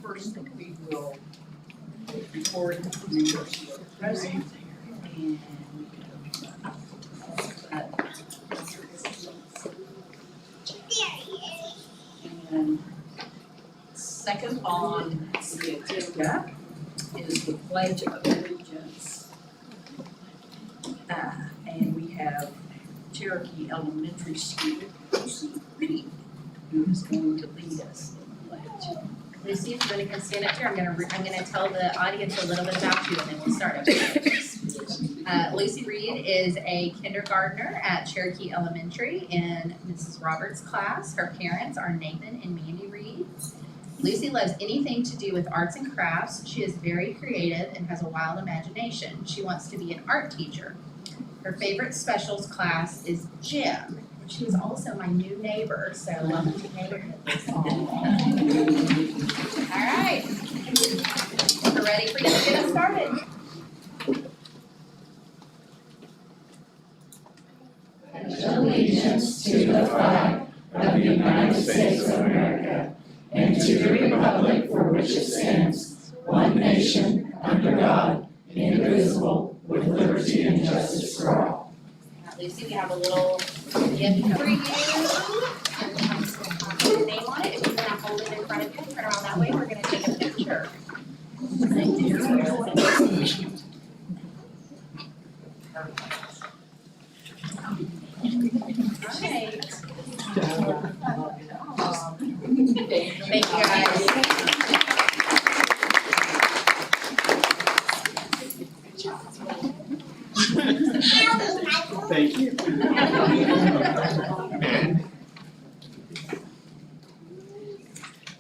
First, we will record the president and second on the agenda is the Pledge of Allegiance. And we have Cherokee Elementary School, Lucy Reed, who is going to lead us in the pledge. Lucy, if you want to come stand up here, I'm gonna tell the audience a little bit about you and then we'll start. Lucy Reed is a kindergartner at Cherokee Elementary in Mrs. Roberts' class. Her parents are Nathan and Mandy Reed. Lucy loves anything to do with arts and crafts. She is very creative and has a wild imagination. She wants to be an art teacher. Her favorite specials class is gym. She is also my new neighbor, so welcome to neighborhood this fall. All right, we're ready for you to get us started. Pledge allegiance to the flag of the United States of America and to the republic for which it stands, one nation, under God, indivisible, with liberty and justice for all. Lucy, we have a little gift for you. And we have your name on it. If you want to hold it in front of you, turn around that way, we're going to take a picture. Thank you. Thank you, guys. Thank you.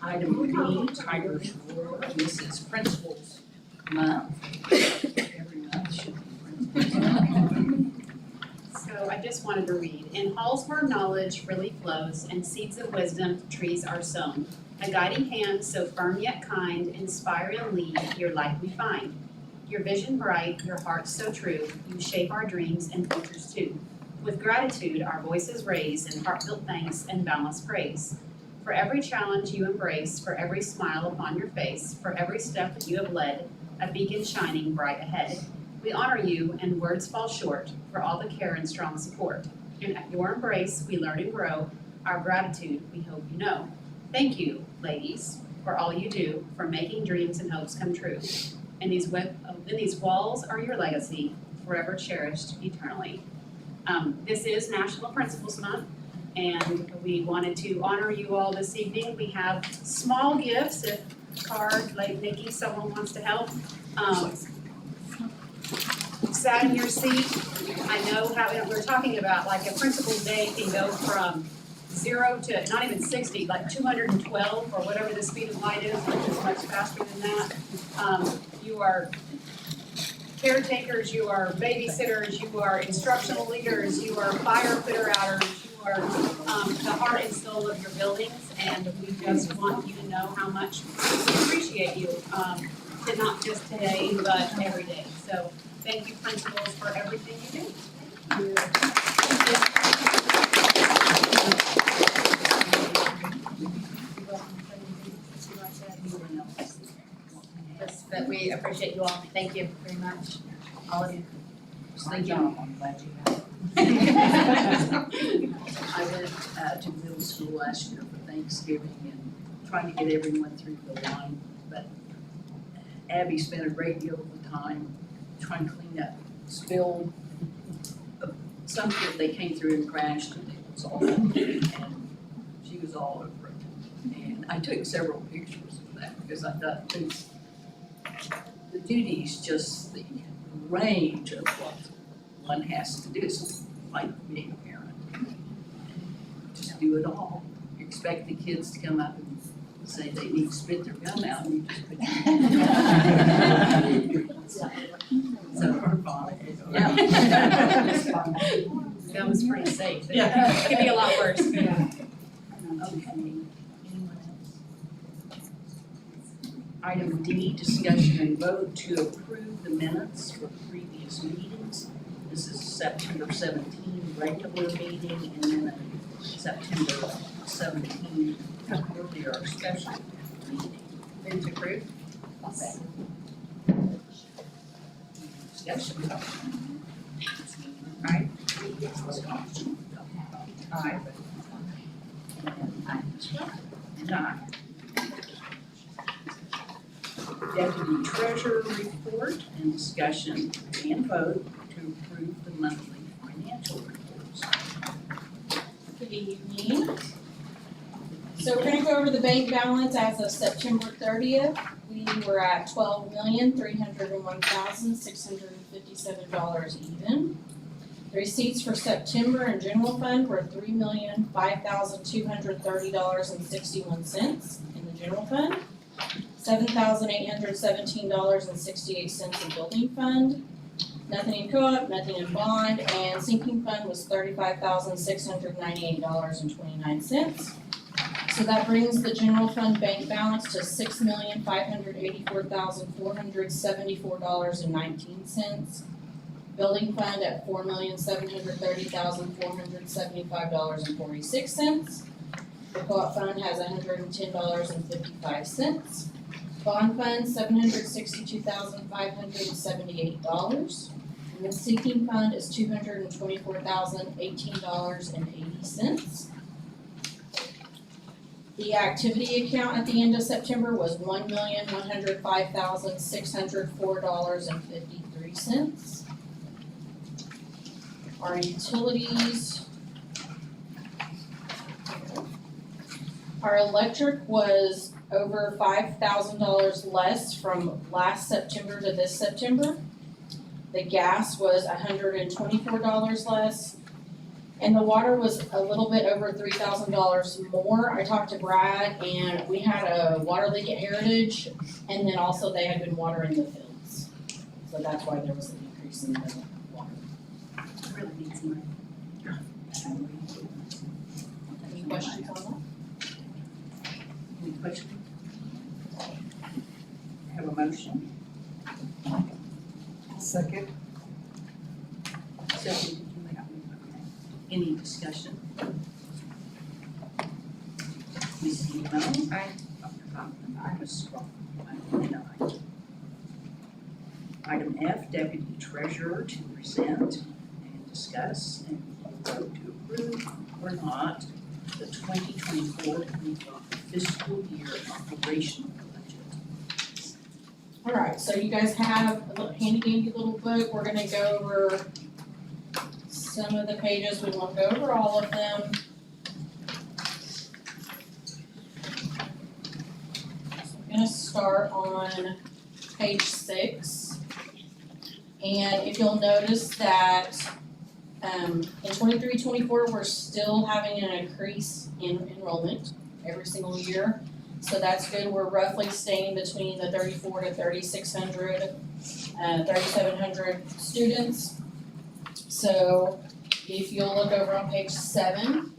Item B, Tiger's World. This is Principals Month. Every month should be Principals Month. So I just wanted to read, in halls where knowledge really flows and seeds of wisdom trees are sown, a guiding hand so firm yet kind, inspire and lead, your light we find. Your vision bright, your heart so true, you shape our dreams and futures too. With gratitude our voices raise in heartfelt thanks and boundless praise. For every challenge you embrace, for every smile upon your face, for every step that you have led, a beacon shining bright ahead. We honor you and words fall short for all the care and strong support. And at your embrace we learn and grow, our gratitude we hope you know. Thank you, ladies, for all you do, for making dreams and hopes come true. And these walls are your legacy, forever cherished eternally. This is National Principals Month, and we wanted to honor you all this evening. We have small gifts, if card, like Nikki, someone wants to help. Sat in your seat, I know how, we're talking about like a principal's day can go from 0 to not even 60, like 212 or whatever the speed of light is, which is much faster than that. You are caretakers, you are babysitters, you are instructional leaders, you are fire fitter outers, you are the heart and soul of your buildings, and we just want you to know how much we appreciate you, not just today, but every day. So thank you, principals, for everything you do. But we appreciate you all. Thank you very much, all of you. Thank you. I'm glad you have. I went to middle school last year for Thanksgiving and trying to get everyone through the line, but Abby spent a great deal of the time trying to clean up spilled. Some kid, they came through and crashed and it was all, and she was all over it. And I took several pictures of that because I thought the duties, just the range of what one has to do is like being a parent. Just do it all. You expect the kids to come up and say they need to spit their gum out and you just put That was pretty safe. It could be a lot worse. Okay. Anyone else? Item D, discussion and vote to approve the minutes for previous meetings. This is September 17 regular meeting, and then a September 17 earlier special meeting. Move to approve. Discussion. Aye. Aye. And aye. Deputy Treasurer report and discussion and vote to approve the monthly financial reports. Good evening. So we're gonna go over the bank balance as of September 30th. We were at $12,301,657 even. The receipts for September in general fund were $3,005,230.61 in the general fund. $7,817.68 in building fund. Nothing in co-op, nothing in bond, and sinking fund was $35,698.29. So that brings the general fund bank balance to $6,584,474.19. Building fund at $4,730,475.46. The co-op fund has $110.55. Bond fund, $762,578. And the sinking fund is $224,018.80. The activity account at the end of September was $1,105,604.53. Our utilities. Our electric was over $5,000 less from last September to this September. The gas was $124 less. And the water was a little bit over $3,000 more. I talked to Brad and we had a water leak at Heritage, and then also they had been watering the fields. So that's why there was an increase in the water. Really needs money. Any questions on that? Any questions? Have a motion? Second. Second. Any discussion? Ms. Emo? Aye. Dr. Hoffman? Aye. Ms. Strong? Aye. And aye. Item F, Deputy Treasurer to present and discuss and vote to approve or not the 2024-25 fiscal year operational budget. Alright, so you guys have a little handy dandy little book. We're gonna go over some of the pages. We won't go over all of them. So I'm gonna start on page 6. And if you'll notice that in 23-24, we're still having an increase in enrollment every single year. So that's good. We're roughly staying between the 3,400 to 3,600, 3,700 students. So if you'll look over on page 7,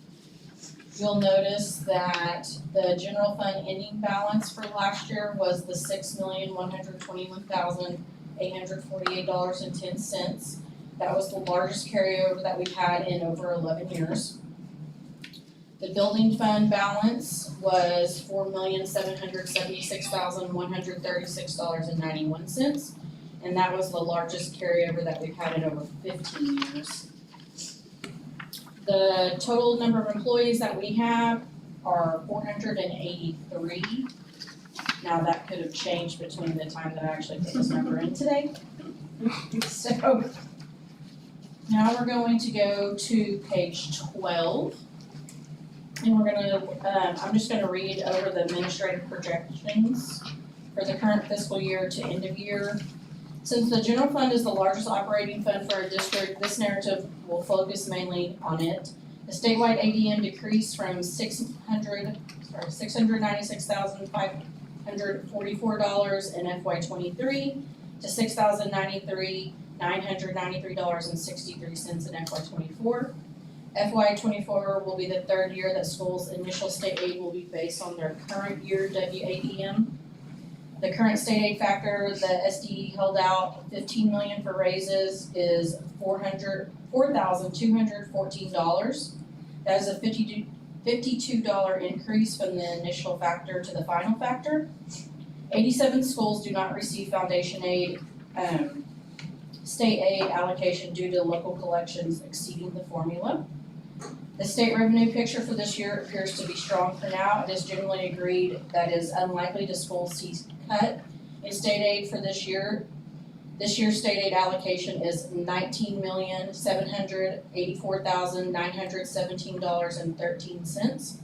you'll notice that the general fund ending balance for last year was the $6,121,848.10. That was the largest carryover that we've had in over 11 years. The building fund balance was $4,776,136.91, and that was the largest carryover that we've had in over 15 years. The total number of employees that we have are 483. Now that could have changed between the time that I actually put this number in today. So now we're going to go to page 12. And we're gonna, I'm just gonna read over the administrative projections for the current fiscal year to end of year. Since the general fund is the largest operating fund for our district, this narrative will focus mainly on it. The statewide ADM decreased from $696,544 in FY '23 to $6,093,993.63 in FY '24. FY '24 will be the third year that schools' initial state aid will be based on their current year WADM. The current state aid factor, the SDE held out $15 million for raises, is $4,214. That is a $52 increase from the initial factor to the final factor. 87 schools do not receive foundation aid, state aid allocation due to local collections exceeding the formula. The state revenue picture for this year appears to be strong for now. It is generally agreed that it is unlikely the schools see cut in state aid for this year. This year's state aid allocation is $19,784,917.13.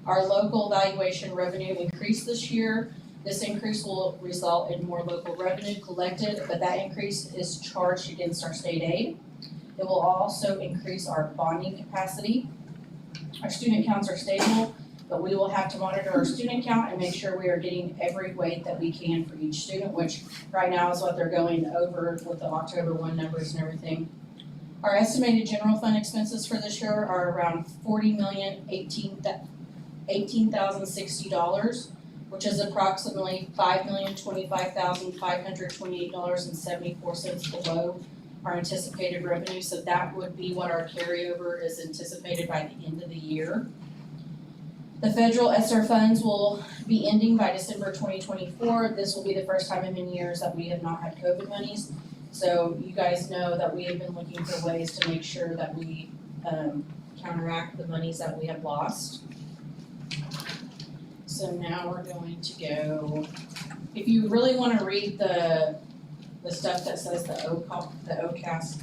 Our local valuation revenue increased this year. This increase will result in more local revenue collected, but that increase is charged against our state aid. It will also increase our bonding capacity. Our student counts are stable, but we will have to monitor our student count and make sure we are getting every weight that we can for each student, which right now is what they're going over with the October 1 numbers and everything. Our estimated general fund expenses for this year are around $18,060, which is approximately $5,025,528.74 below our anticipated revenue, so that would be what our carryover is anticipated by the end of the year. The federal ESSER funds will be ending by December 2024. This will be the first time in many years that we have not had COVID monies. So you guys know that we have been looking for ways to make sure that we counteract the monies that we have lost. So now we're going to go, if you really wanna read the stuff that says the OCAS,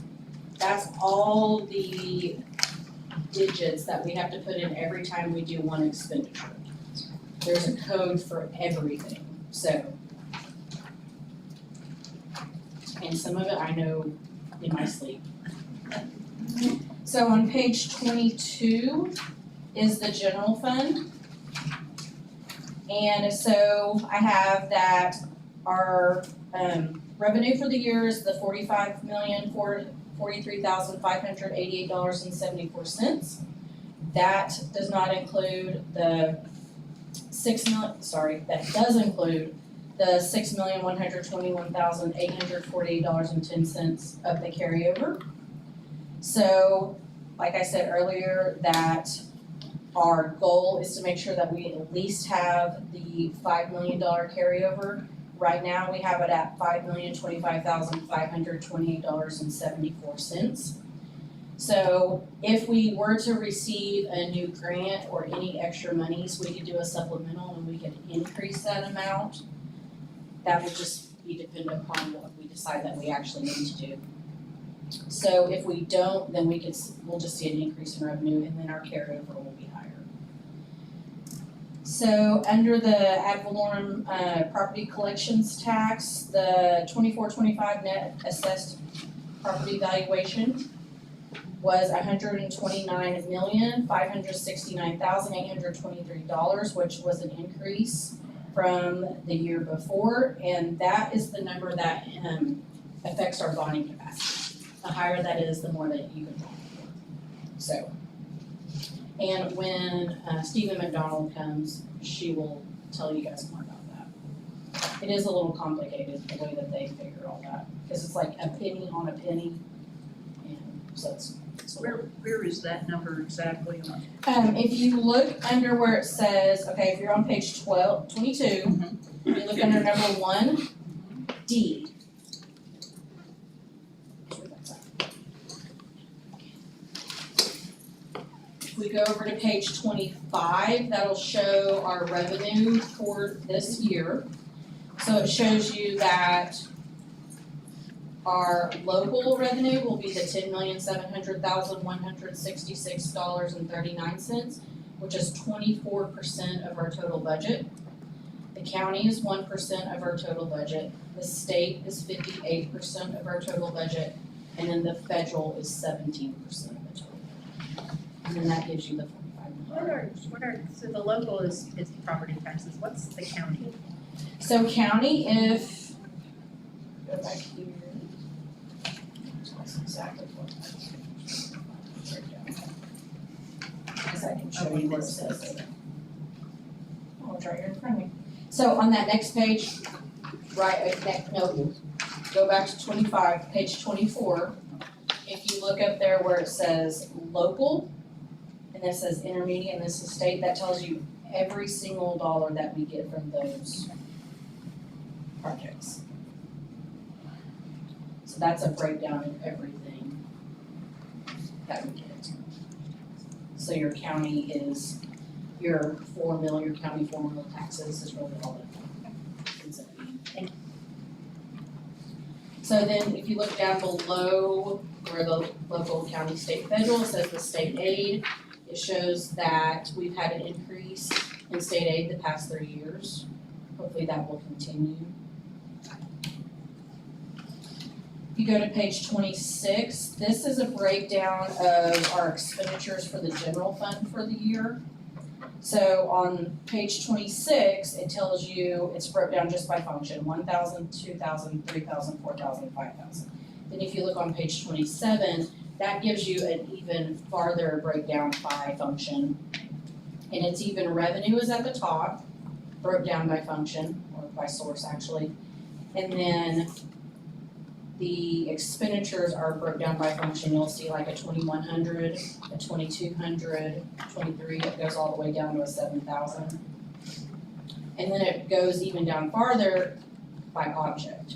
that's all the digits that we have to put in every time we do one expenditure. There's a code for everything, so. And some of it I know in my sleep. So on page 22 is the general fund. And so I have that our revenue for the year is the $45,043,588.74. That does not include the that does include the $6,121,848.10 of the carryover. So, like I said earlier, that our goal is to make sure that we at least have the $5 million carryover. Right now, we have it at $5,025,528.74. So if we were to receive a new grant or any extra monies, we could do a supplemental and we could increase that amount. That would just be dependent upon what we decide that we actually need to do. So if we don't, then we'll just see an increase in revenue and then our carryover will be higher. So under the ad valorem property collections tax, the 24-25 net assessed property valuation was $129,569,823, which was an increase from the year before, and that is the number that affects our bonding capacity. The higher that is, the more that you can bond for. So, and when Stephen McDonald comes, she will tell you guys more about that. It is a little complicated the way that they figure all that, because it's like a penny on a penny, and so it's Where is that number exactly on? if you look under where it says, okay, if you're on page 22, you look under number 1D. If we go over to page 25, that'll show our revenue for this year. So it shows you that our local revenue will be the $10,700,166.39, which is 24% of our total budget. The county is 1% of our total budget. The state is 58% of our total budget, and then the federal is 17% of the total budget. And then that gives you the $45 million. So the local is property taxes, what's the county? So county, if, go back here. That's exactly what that is. Because I can show you what it says there. Oh, it's right here in front of me. So on that next page, go back to 25, page 24. If look up there where it says local, and this says intermediate, and this is state, that tells you every single dollar that we get from those projects. So that's a breakdown of everything that we get. So your county is, your county 4 mil taxes is really all that ends up being. So then if you look down below where the local, county, state, federal, it says the state aid. It shows that we've had an increase in state aid the past 3 years. Hopefully that will continue. If you go to page 26, this is a breakdown of our expenditures for the general fund for the year. So on page 26, it tells you, it's broke down just by function, 1,000, 2,000, 3,000, 4,000, 5,000. Then if you look on page 27, that gives you an even farther breakdown by function. And it's even revenue is at the top, broke down by function, or by source actually. And then the expenditures are broke down by function. You'll see like a 2,100, a 2,200, 23, it goes all the way down to a 7,000. And then it goes even down farther by object.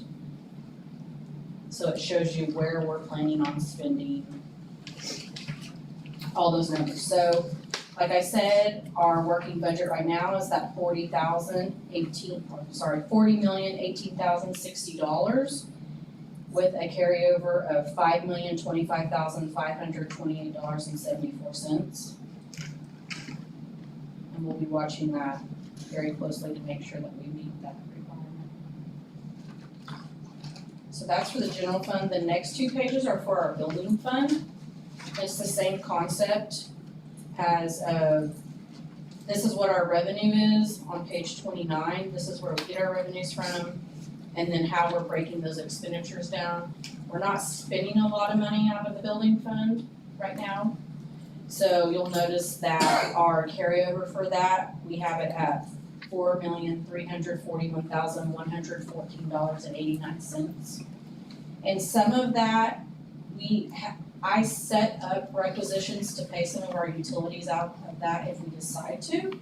So it shows you where we're planning on spending all those numbers. So like I said, our working budget right now is that $40,018,060 with a carryover of $5,025,528.74. And we'll be watching that very closely to make sure that we meet that requirement. So that's for the general fund. The next 2 pages are for our building fund. It's the same concept as this is what our revenue is on page 29. This is where we get our revenues from, and then how we're breaking those expenditures down. We're not spending a lot of money out of the building fund right now. So you'll notice that our carryover for that, we have it at $4,341,114.89. And some of that, I set up requisitions to pay some of our utilities out of that if we decide to.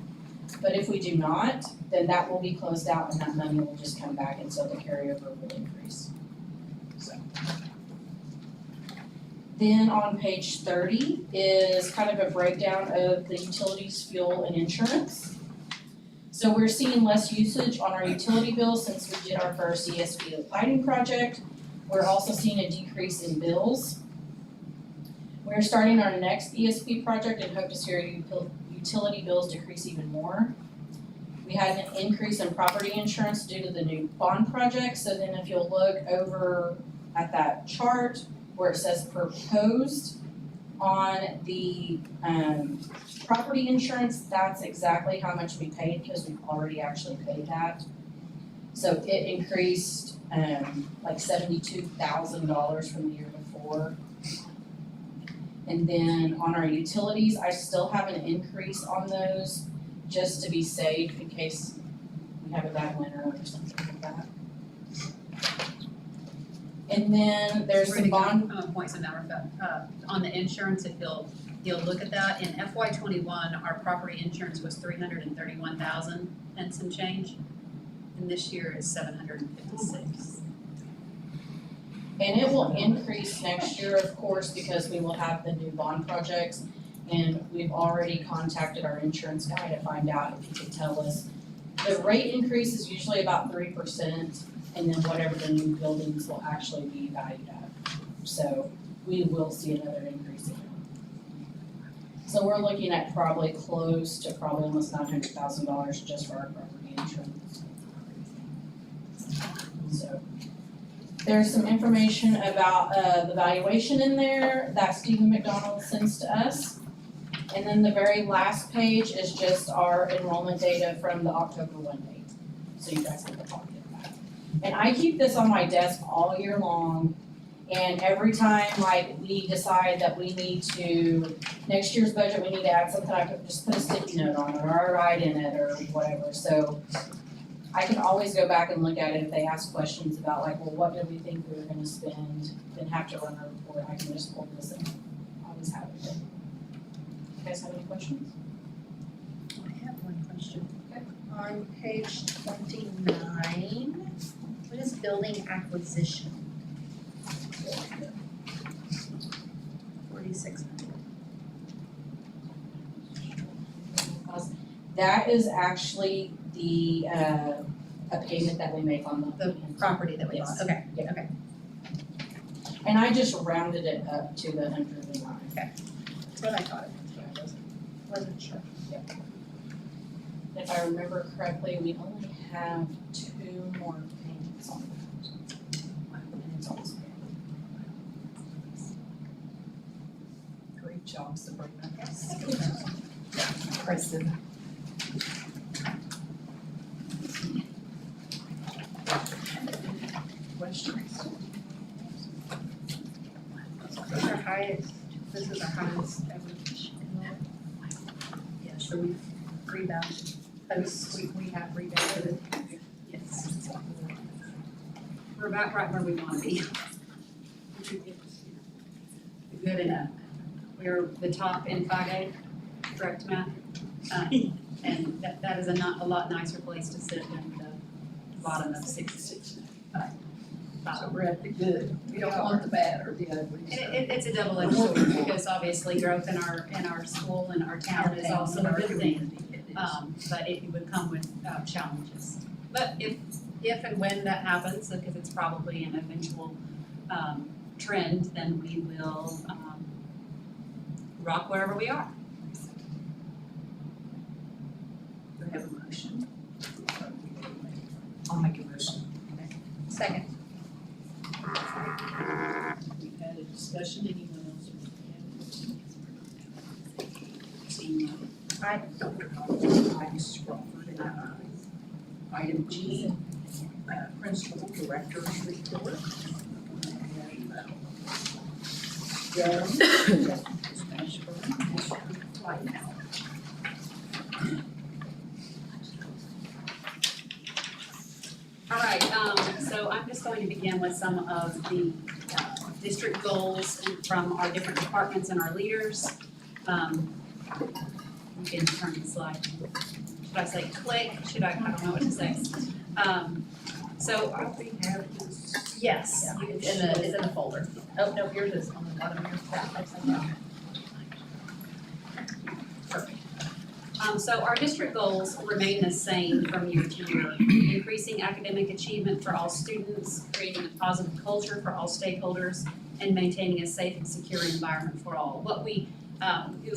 But if we do not, then that will be closed out and that money will just come back, and so the carryover will increase. So. Then on page 30 is kind of a breakdown of the utilities, fuel, and insurance. So we're seeing less usage on our utility bills since we did our first ESP lighting project. We're also seeing a decrease in bills. We're starting our next ESP project and hope to see our utility bills decrease even more. We had an increase in property insurance due to the new bond project. So then if you'll look over at that chart where it says proposed on the property insurance, that's exactly how much we paid because we've already actually paid that. So it increased like $72,000 from the year before. And then on our utilities, I still have an increase on those just to be safe in case we have a bad winter or something like that. And then there's some bond. Points of matter of fact, on the insurance, if you'll look at that, in FY 21, our property insurance was 331,000 and some change. And this year it's 756. And it will increase next year, of course, because we will have the new bond projects. And we've already contacted our insurance guy to find out if he could tell us. The rate increase is usually about 3%, and then whatever the new buildings will actually be valued at. So we will see another increase again. So we're looking at probably close to probably almost $900,000 just for our property insurance. So there's some information about the valuation in there that Stephen McDonald sends to us. And then the very last page is just our enrollment data from the October 1 date. So you guys have a copy of that. And I keep this on my desk all year long. And every time like we decide that we need to, next year's budget, we need to add something, I could just put a sticky note on it or write in it or whatever. So I can always go back and look at it if they ask questions about like, well, what did we think we were gonna spend? Then have to run a report, I can just pull this and building acquisition. 4,600. That is actually the, a payment that we make on The property that we bought, Yes. okay, Yeah. okay. And I just rounded it up to the 109. That's what I thought it was, but I wasn't sure. If I remember correctly, we only have 2 more payments on that. And it's almost paid. Great job, Sabrina. Impressive. Questions? This is our highest, this is our highest ever. Yeah, so we've rebounded, posts, we have rebounded. Yes. We're about right where we wanna be. Good enough. We're the top in 5A, correct, Matt? And that is a lot nicer place to sit than the bottom of 6. So we're at the good. We don't want the bad or the ugly. so. It's a double-edged sword because obviously growth in our school and our town is also a good thing. But it would come with challenges. But if and when that happens, because it's probably an eventual trend, then we will rock wherever we are. Do we have a motion? I'll make a motion. Second. We've had a discussion, anyone else? Seeing none. Aye. Dr. Collins, aye, Mrs. Crawford, and aye. Item G, Principal Director's Report. Joe, Ms. Mashburn, Mr. Whitehouse. All right, so I'm just going to begin with some of the district goals from our different departments and our leaders. You can turn the slide. Should I say click? I don't know what to say. So, We have this. yes, It's in the folder. Oh, no, yours is on the bottom of your stack, upside down. perfect. So our district goals remain the same from year to year. Increasing academic achievement for all students, creating a positive culture for all stakeholders, and maintaining a safe and secure environment for all. What we've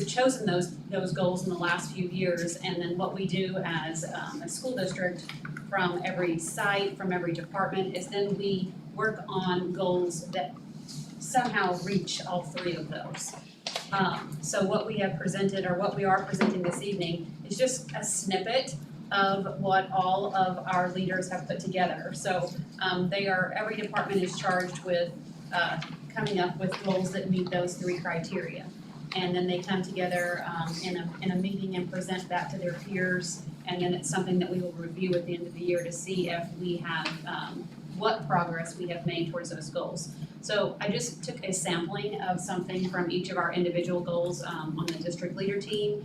chosen those goals in the last few years, and then what we do as a school district from every site, from every department, is then we work on goals that somehow reach all 3 of those. So what we have presented, or what we are presenting this evening, is just a snippet of what all of our leaders have put together. So every department is charged with coming up with goals that meet those 3 criteria. And then they come together in a meeting and present that to their peers. And then it's something that we will review at the end of the year to see if we have, what progress we have made towards those goals. So I just took a sampling of something from each of our individual goals on the district leader team.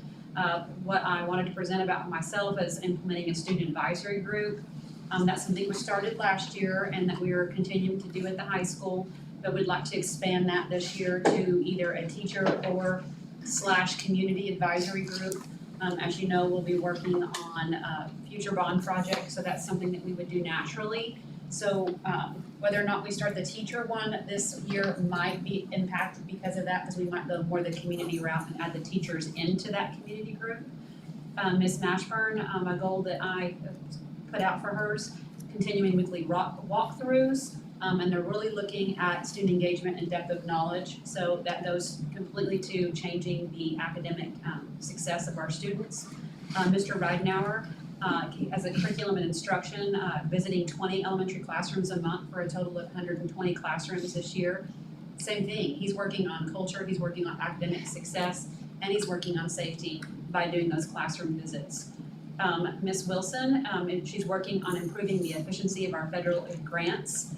What I wanted to present about myself is implementing a student advisory group. That's something we started last year and that we are continuing to do at the high school, but we'd like to expand that this year to either a teacher or / community advisory group. As you know, we'll be working on a future bond project, so that's something that we would do naturally. So whether or not we start the teacher one this year might be impacted because of that, because we might go more the community route and add the teachers into that community group. Ms. Mashburn, a goal that I put out for hers, continuing weekly walkthroughs, and they're really looking at student engagement and depth of knowledge, so that goes completely to changing the academic success of our students. Mr. Ridenauer, as a curriculum and instruction, visiting 20 elementary classrooms a month for a total of 120 classrooms this year. Same thing, he's working on culture, he's working on academic success, and he's working on safety by doing those classroom visits. Ms. Wilson, she's working on improving the efficiency of our federal grants.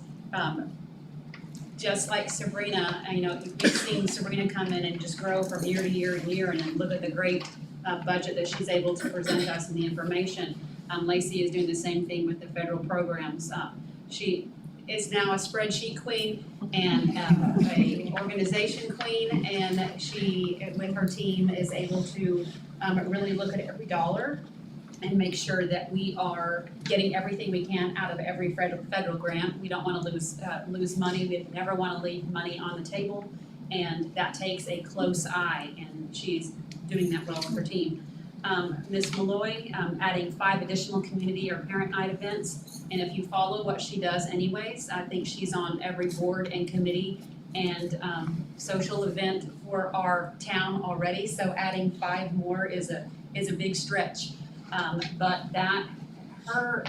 Just like Sabrina, we've seen Sabrina come in and just grow from year to year and year, and then look at the great budget that she's able to present us and the information. Lacey is doing the same thing with the federal programs. She is now a spreadsheet queen and a organization queen, and she, with her team, is able to really look at every dollar and make sure that we are getting everything we can out of every federal grant. We don't want to lose money. We never want to leave money on the table, and that takes a close eye, and she's doing that well with her team. Ms. Malloy, adding 5 additional community or parent night events, and if you follow what she does anyways, I think she's on every board and committee and social event for our town already, so adding 5 more is a big stretch. But that, her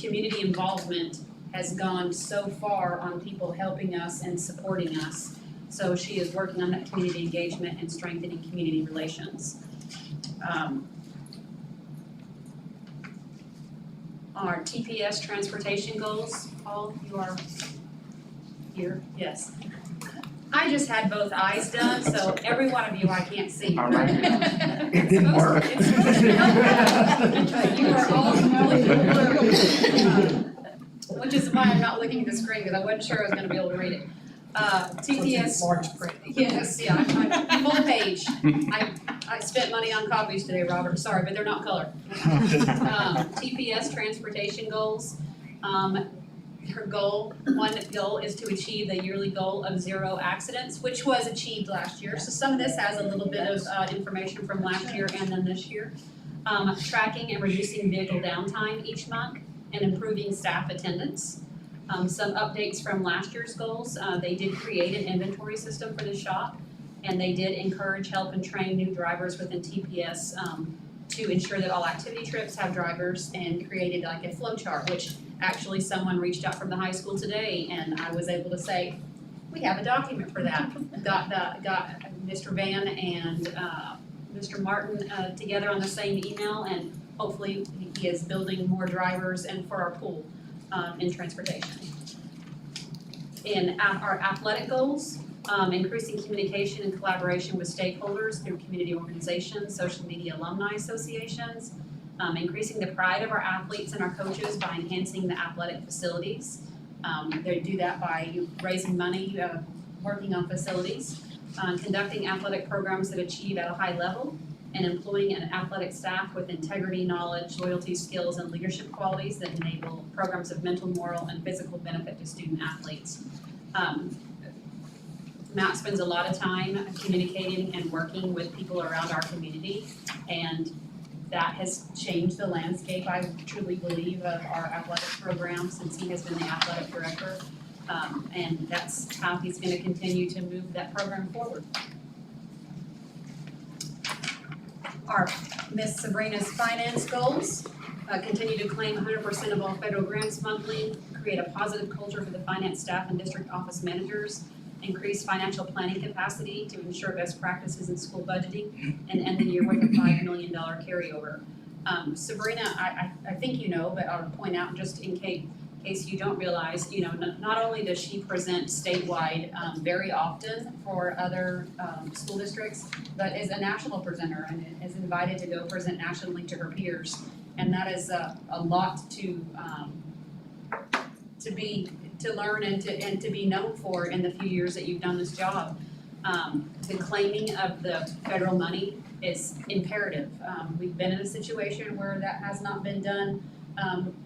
community involvement has gone so far on people helping us and supporting us. So she is working on that community engagement and strengthening community relations. Our TPS transportation goals, Paul, you are here, yes. I just had both eyes done, so every one of you I can't see. All right. It didn't work. You are all which is why I'm not looking at the screen, because I wasn't sure I was gonna be able to read it. TPS. Large print. Yes, yeah, I'm full page. I spent money on copies today, Robert, sorry, but they're not color. TPS transportation goals. Her goal, one goal is to achieve the yearly goal of 0 accidents, which was achieved last year. So some of this has a little bit of information from last year and then this year. Tracking and reducing vehicle downtime each month and improving staff attendance. Some updates from last year's goals. They did create an inventory system for the shop, and they did encourage, help, and train new drivers within TPS to ensure that all activity trips have drivers, and created like a flow chart, which actually someone reached out from the high school today, and I was able to say, we have a document for that. Got Mr. Van and Mr. Martin together on the same email, and hopefully he is building more drivers and for our pool in transportation. In our athletic goals, increasing communication and collaboration with stakeholders through community organizations, social media alumni associations, increasing the pride of our athletes and our coaches by enhancing the athletic facilities. They do that by raising money, working on facilities, conducting athletic programs that achieve at a high level, and employing an athletic staff with integrity, knowledge, loyalty, skills, and leadership qualities that enable programs of mental, moral, and physical benefit to student athletes. Matt spends a lot of time communicating and working with people around our community, and that has changed the landscape, I truly believe, of our athletic program since he has been the athletic director. And that's how he's going to continue to move that program forward. Our Miss Sabrina's finance goals, continue to claim 100% of all federal grants monthly, create a positive culture for the finance staff and district office managers, increase financial planning capacity to ensure best practices in school budgeting, and end the year with a $5 million carryover. Sabrina, I think you know, but I'll point out just in case you don't realize, you know, not only does she present statewide very often for other school districts, but is a national presenter and is invited to go present nationally to her peers. And that is a lot to learn and to be known for in the few years that you've done this job. The claiming of the federal money is imperative. We've been in a situation where that has not been done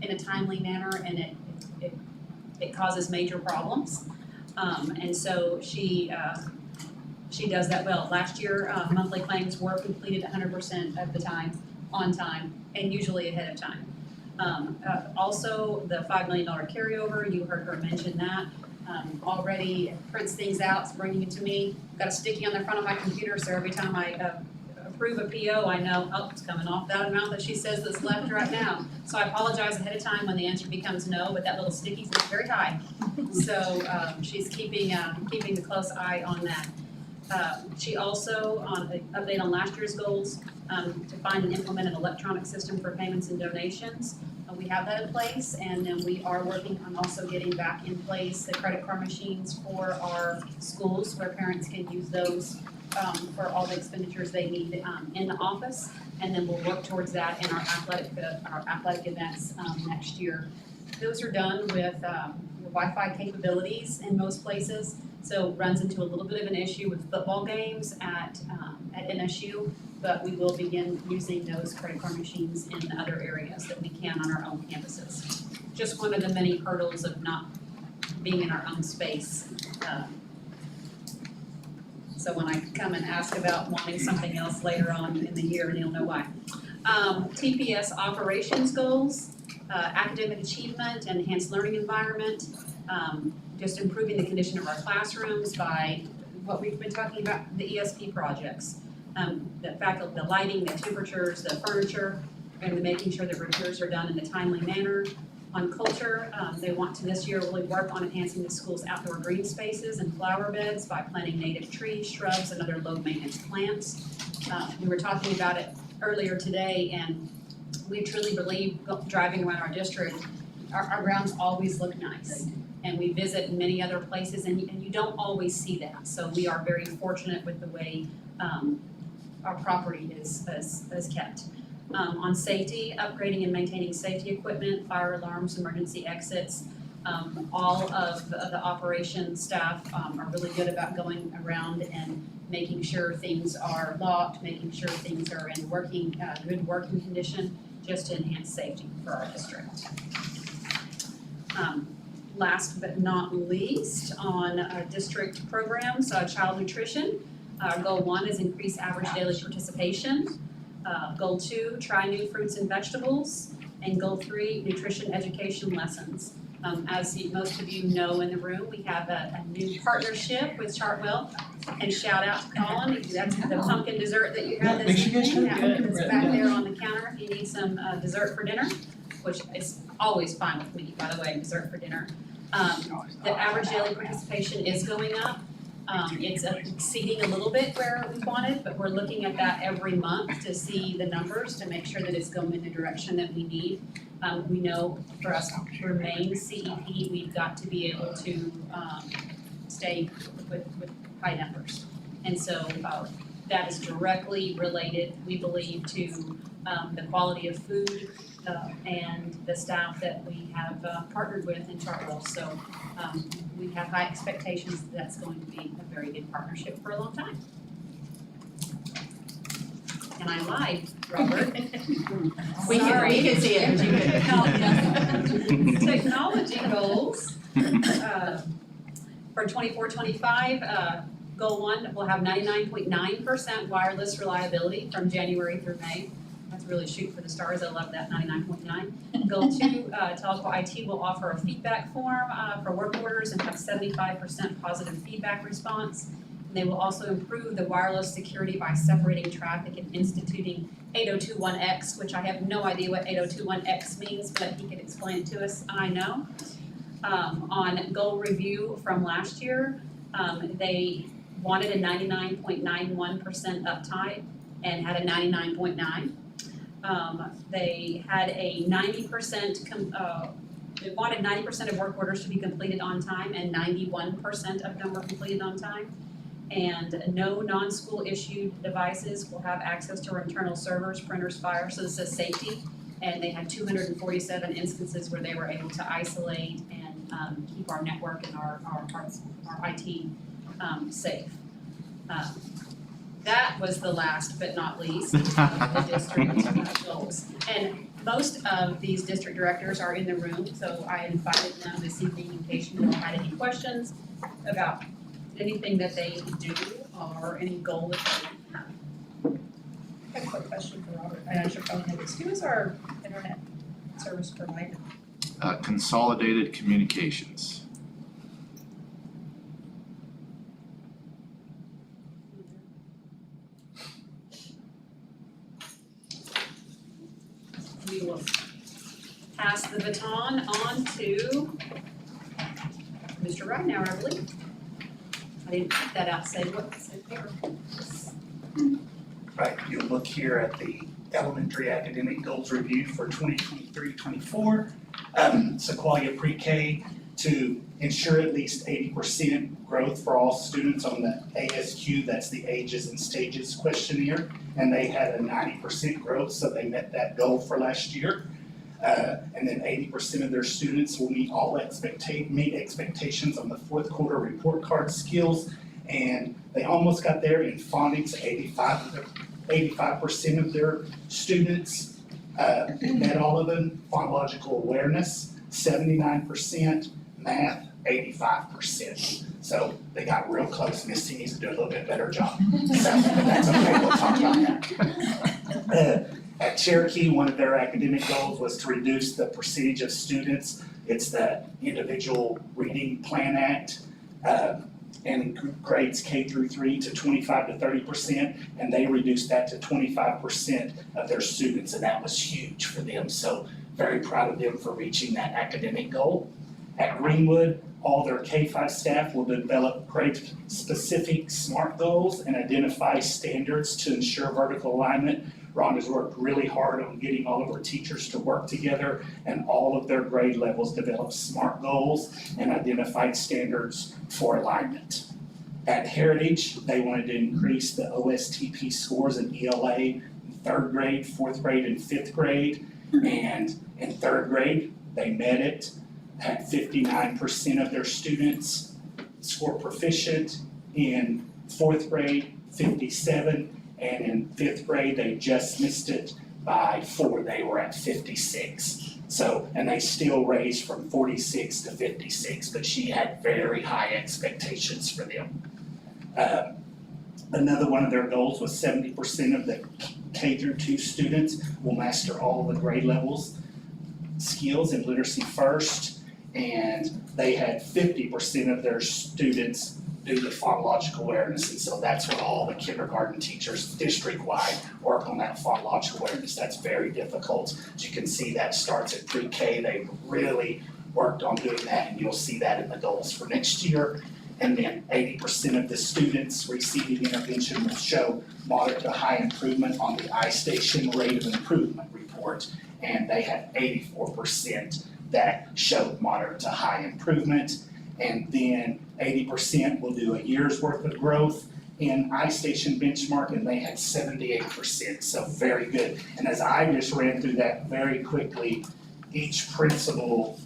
in a timely manner, and it causes major problems. And so she does that well. Last year, monthly claims were completed 100% of the time, on time, and usually ahead of time. Also, the $5 million carryover, you heard her mention that. Already prints things out, bringing it to me. Got a sticky on the front of my computer, so every time I approve a PO, I know, oh, it's coming off that amount that she says that's left right now. So I apologize ahead of time when the answer becomes no, but that little sticky's very high. So she's keeping a close eye on that. She also, on an update on last year's goals, to find and implement an electronic system for payments and donations. We have that in place, and then we are working on also getting back in place the credit card machines for our schools where parents can use those for all the expenditures they need in the office. And then we'll work towards that in our athletic events next year. Those are done with Wi-Fi capabilities in most places, so runs into a little bit of an issue with football games at NSU, but we will begin using those credit card machines in other areas that we can on our own campuses. Just one of the many hurdles of not being in our own space. So when I come and ask about wanting something else later on in the year, and you'll know why. TPS operations goals, academic achievement, and enhanced learning environment, just improving the condition of our classrooms by what we've been talking about, the ESP projects. The faculty, the lighting, the temperatures, the furniture, and making sure that repairs are done in a timely manner. On culture, they want to this year really work on enhancing the school's outdoor green spaces and flower beds by planting native trees, shrubs, and other low maintenance plants. We were talking about it earlier today, and we truly believe driving around our district, our grounds always look nice. And we visit many other places, and you don't always see that. So we are very fortunate with the way our property is kept. On safety, upgrading and maintaining safety equipment, fire alarms, emergency exits. All of the operations staff are really good about going around and making sure things are locked, making sure things are in good working condition, just to enhance safety for our district. Last but not least, on district programs, child nutrition. Goal 1 is increase average daily participation. Goal 2, try new fruits and vegetables. And goal 3, nutrition education lessons. As most of you know in the room, we have a new partnership with Chartwell. And shout out to Colin, that's the pumpkin dessert that you had this evening. It's back there on the counter if you need some dessert for dinner, which is always fine with me, by the way, dessert for dinner. The average daily participation is going up. It's exceeding a little bit where we wanted, but we're looking at that every month to see the numbers to make sure that it's going in the direction that we need. We know for us to remain CEP, we've got to be able to stay with high numbers. And so that is directly related, we believe, to the quality of food and the staff that we have partnered with in Chartwell. So we have high expectations that that's going to be a very good partnership for a long time. And I lied, Robert. We can see it, but you couldn't. Technology goals for 24-25, goal 1, we'll have 99.9% wireless reliability from January through May. That's really shoot for the stars, I love that, 99.9. Goal 2, Telco IT will offer a feedback form for work orders and have 75% positive feedback response. And they will also improve the wireless security by separating traffic and instituting 8021X, which I have no idea what 8021X means, but he can explain it to us, I know. On goal review from last year, they wanted a 99.91% uptime and had a 99.9. They had a 90%, they wanted 90% of work orders to be completed on time, and 91% of them were completed on time. And no non-school issued devices will have access to our internal servers, printers, fire, so this is safety. And they had 247 instances where they were able to isolate and keep our network and our IT safe. That was the last but not least of the district goals. And most of these district directors are in the room, so I invited them this evening in case you all had any questions about anything that they do or any goal that they have. I have a quick question for Robert, and I should probably know this. Who is our internet service provider? Consolidated Communications. We will pass the baton on to Mr. Ridenhour, I believe. I didn't put that out, say what's in there. Right, you'll look here at the elementary academic goals review for 2023-24. Sequoia Pre-K to ensure at least 80% growth for all students on the ASQ, that's the Ages and Stages questionnaire, and they had a 90% growth, so they met that goal for last year. And then 80% of their students will meet expectations on the fourth quarter report card skills. And they almost got there in phonics. 85% of their students met all of them. Phonological awareness, 79%. Math, 85%. So they got real close. Miss T needs to do a little bit better job. So that's okay, we'll talk about that. At Cherokee, one of their academic goals was to reduce the percentage of students. It's the Individual Reading Plan Act, and grades K through 3 to 25 to 30%, and they reduced that to 25% of their students, and that was huge for them. So very proud of them for reaching that academic goal. At Greenwood, all their K-5 staff will develop grade-specific SMART goals and identify standards to ensure vertical alignment. Rhonda's worked really hard on getting all of our teachers to work together, and all of their grade levels develop SMART goals and identified standards for alignment. At Heritage, they wanted to increase the OSTP scores in ELA in 3rd grade, 4th grade, and 5th grade. And in 3rd grade, they met it. Had 59% of their students score proficient. In 4th grade, 57%. And in 5th grade, they just missed it by 4, they were at 56. So, and they still raised from 46 to 56, but she had very high expectations for them. Another one of their goals was 70% of the K through 2 students will master all the grade levels skills in literacy first, and they had 50% of their students do the phonological awareness, and so that's what all the kindergarten teachers district-wide work on, that phonological awareness. That's very difficult. As you can see, that starts at pre-K. They really worked on doing that, and you'll see that in the goals for next year. And then 80% of the students receiving intervention will show moderate to high improvement on the iStation rate of improvement report, and they had 84% that showed moderate to high improvement. And then 80% will do a year's worth of growth in iStation benchmark, and they had 78%, so very good. And as I just ran through that very quickly, each principal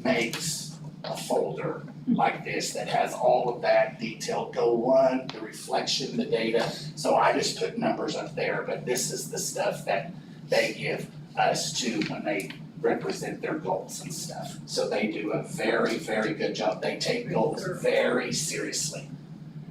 makes a folder like this that has all of that detailed. Go 1, the reflection, the data. So I just put numbers up there, but this is the stuff that they give us to when they represent their goals and stuff. So they do a very, very good job. They take goals very seriously.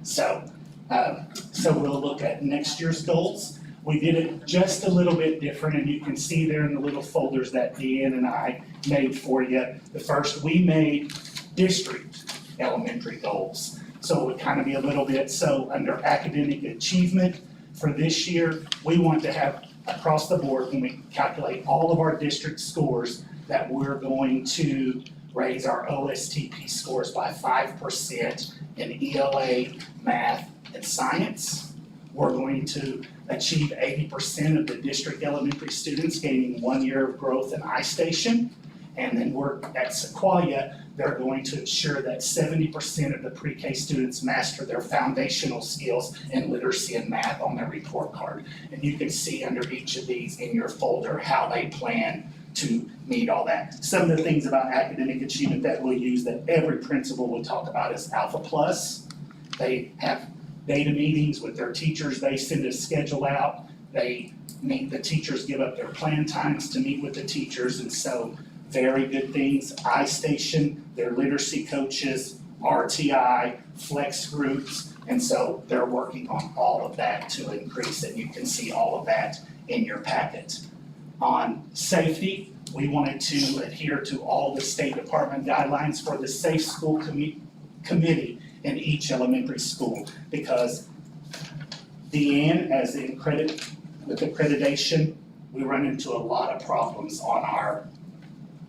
So we'll look at next year's goals. We did it just a little bit different, and you can see there in the little folders that Deanne and I made for you. The first, we made district elementary goals. So it would kind of be a little bit, so under academic achievement for this year, we want to have across the board, when we calculate all of our district scores, that we're going to raise our OSTP scores by 5% in ELA, math, and science. We're going to achieve 80% of the district elementary students gaining 1 year of growth in iStation. And then we're at Sequoia, they're going to ensure that 70% of the pre-K students master their foundational skills in literacy and math on their report card. And you can see under each of these in your folder how they plan to meet all that. Some of the things about academic achievement that we'll use that every principal will talk about is Alpha Plus. They have data meetings with their teachers, they send a schedule out, they meet, the teachers give up their plan times to meet with the teachers, and so very good things. iStation, their literacy coaches, RTI, flex groups, and so they're working on all of that to increase it. You can see all of that in your packet. On safety, we wanted to adhere to all the State Department guidelines for the Safe School Committee in each elementary school, because Deanne, as in with accreditation, we run into a lot of problems on our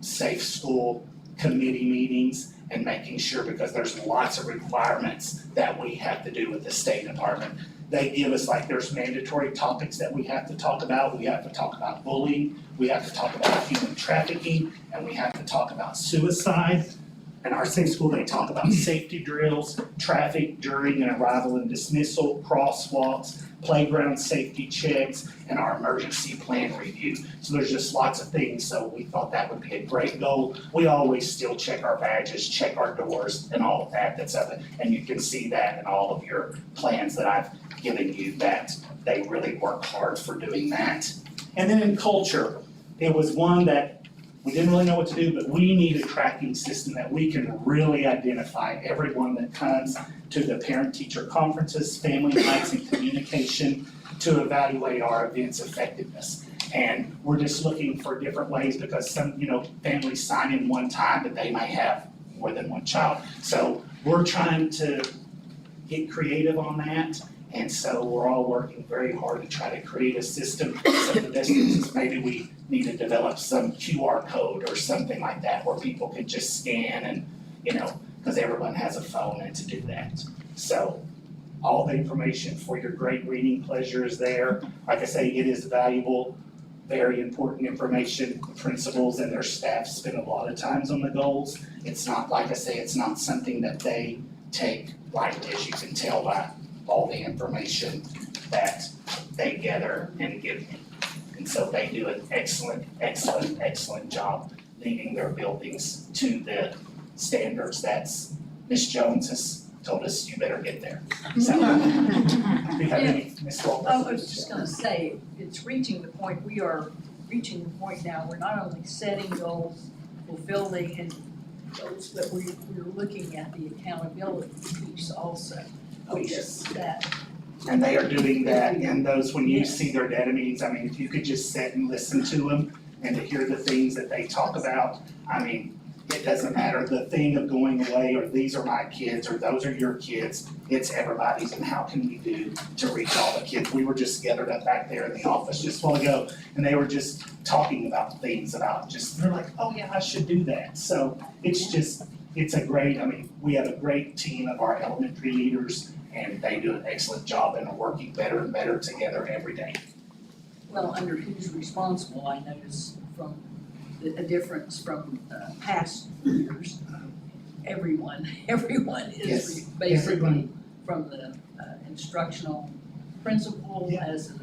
Safe School Committee meetings and making sure, because there's lots of requirements that we have to do with the State Department. They give us, like, there's mandatory topics that we have to talk about. We have to talk about bullying, we have to talk about human trafficking, and we have to talk about suicide. in our safe school, they talk about safety drills, traffic during and arrival and dismissal, crosswalks, playground safety checks, and our emergency plan review. So there's just lots of things, so we thought that would be a great goal. We always still check our badges, check our doors, and all of that that's up it. And you can see that in all of your plans that I've given you, that they really work hard for doing that. And then in culture, it was one that we didn't really know what to do, but we need a tracking system that we can really identify everyone that comes to the parent-teacher conferences, family nights, and communication to evaluate our events' effectiveness. And we're just looking for different ways because some, families sign in one time, but they may have more than one child. So we're trying to get creative on that. And so we're all working very hard to try to create a system. So the best news is maybe we need to develop some QR code or something like that where people can just scan and, because everyone has a phone and to do that. So all the information for your great reading pleasure is there. Like I say, it is valuable, very important information. The principals and their staff spend a lot of times on the goals. It's not, like I say, it's not something that they take lightly, as you can tell by all the information that they gather and give me. And so they do an excellent job leading their buildings to the standards that Ms. Jones has told us you better get there. So, do you have any, Ms. Walker? I was just gonna say, it's reaching the point, we are reaching the point now, we're not only setting goals, fulfilling and goals, but we're looking at the accountability piece also. Yes. That, And they are doing that in those, when you Yes. see their data meetings, I mean, if you could just sit and listen to them and to hear the things that they talk about, I mean, it doesn't matter the thing of going away or these are my kids or those are your kids, it's everybody's and how can we do to reach all the kids. We were just gathered up back there in the office just a while ago and they were just talking about things about just, they're like, oh yeah, I should do that. So it's a great, we have a great team of our elementary leaders and they do an excellent job and are working better and better together every day. well, under who's responsible, I noticed from a difference from past years. Everyone Yes, is basically everyone. from the instructional principal Yeah. as an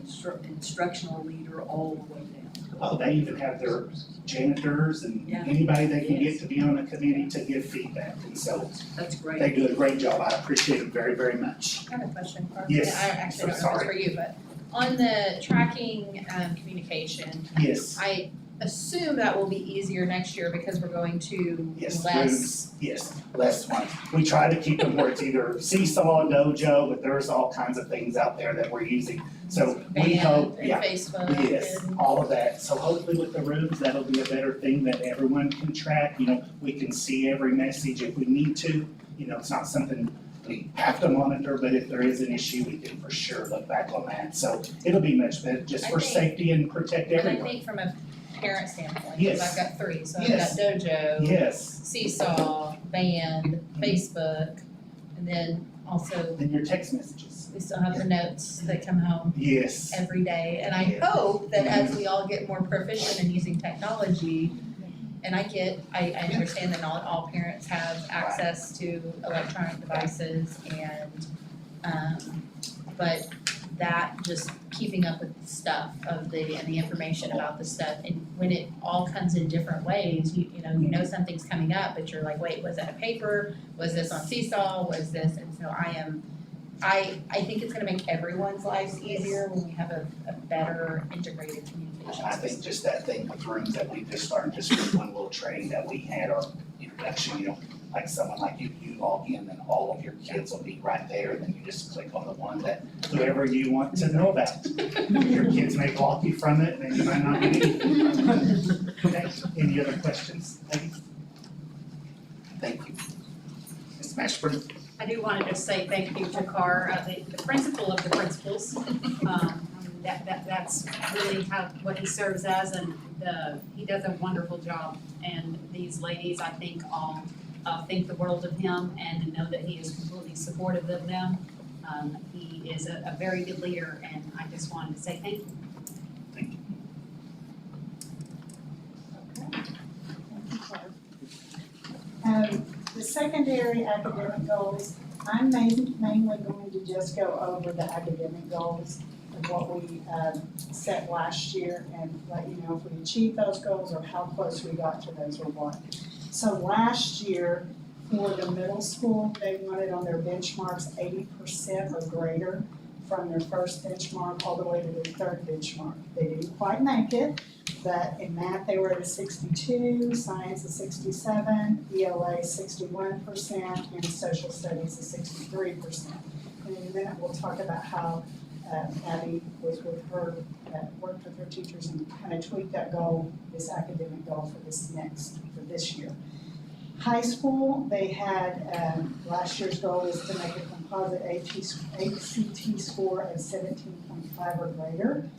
instructional leader all the way down. Oh, they even have their janitors and Yeah. anybody they can Yes. get to be on a committee to give feedback. And so That's great. they do a great job. I appreciate it very, very much. I have a question, Carl. Yes, I actually don't know if sorry. it's for you, but on the tracking, communication, Yes, I assume that will be easier next year because we're going to Yes, less. yes, less ones. We try to keep them where it's either Seesaw, Dojo, but there's all kinds of things out there that we're using. So we hope, And yeah. Facebook Yes, and. all of that. So hopefully with the rooms, that'll be a better thing that everyone can track. We can see every message if we need to. It's not something we have to monitor, but if there is an issue, we can for sure look back on that. So it'll be much better just I for think- safety and protect And I everyone. think from a parent standpoint, Yes. because I've got three, so I've Yes. got Dojo, Yes, Seesaw, Band, Facebook, and then also then your text messages. we still have the notes that come home Yes, every day. And I Yeah. hope that as we all get more proficient in using technology, and I understand that not all parents have access to electronic devices but that just keeping up with the stuff and the information about the stuff, and when it all comes in different ways, you know something's coming up, but you're like, wait, was that a paper? Was this on Seesaw? Was this? And so I think it's gonna make everyone's lives easier when we have a better integrated communication I think system. just that thing with rooms that we just started, just with one little training that we had, our introduction, like someone like you log in and all of your kids will be right there, and then you just click on the one that whoever you want to know about. Your kids may block you from it, and you might not get anything from it. Okay, any other questions? Thank you. Ms. Mashburn? I do want to just say thank you to Carr, the principal of the principals. That's really what he serves as, and he does a wonderful job. And these ladies, I think, all think the world of him and know that he is completely supportive of them. He is a very good leader, and I just wanted to say thank you. Thank you. Okay. secondary academic goals, I'm mainly going to just go over the academic goals of what we set last year and let you know if we achieved those goals or how close we got to those or what. So last year, for the middle school, they wanted on their benchmarks 80% or greater from their first benchmark all the way to their third benchmark. They didn't quite make it, but in math they were at a 62, science a 67, ELA 61%, and social studies a 63%. And in a minute we'll talk about how Abby was with her, worked with her teachers and kind of tweaked that goal, this academic goal for this year. High school, they had, last year's goal was to make a composite ACT score of 17.5 or greater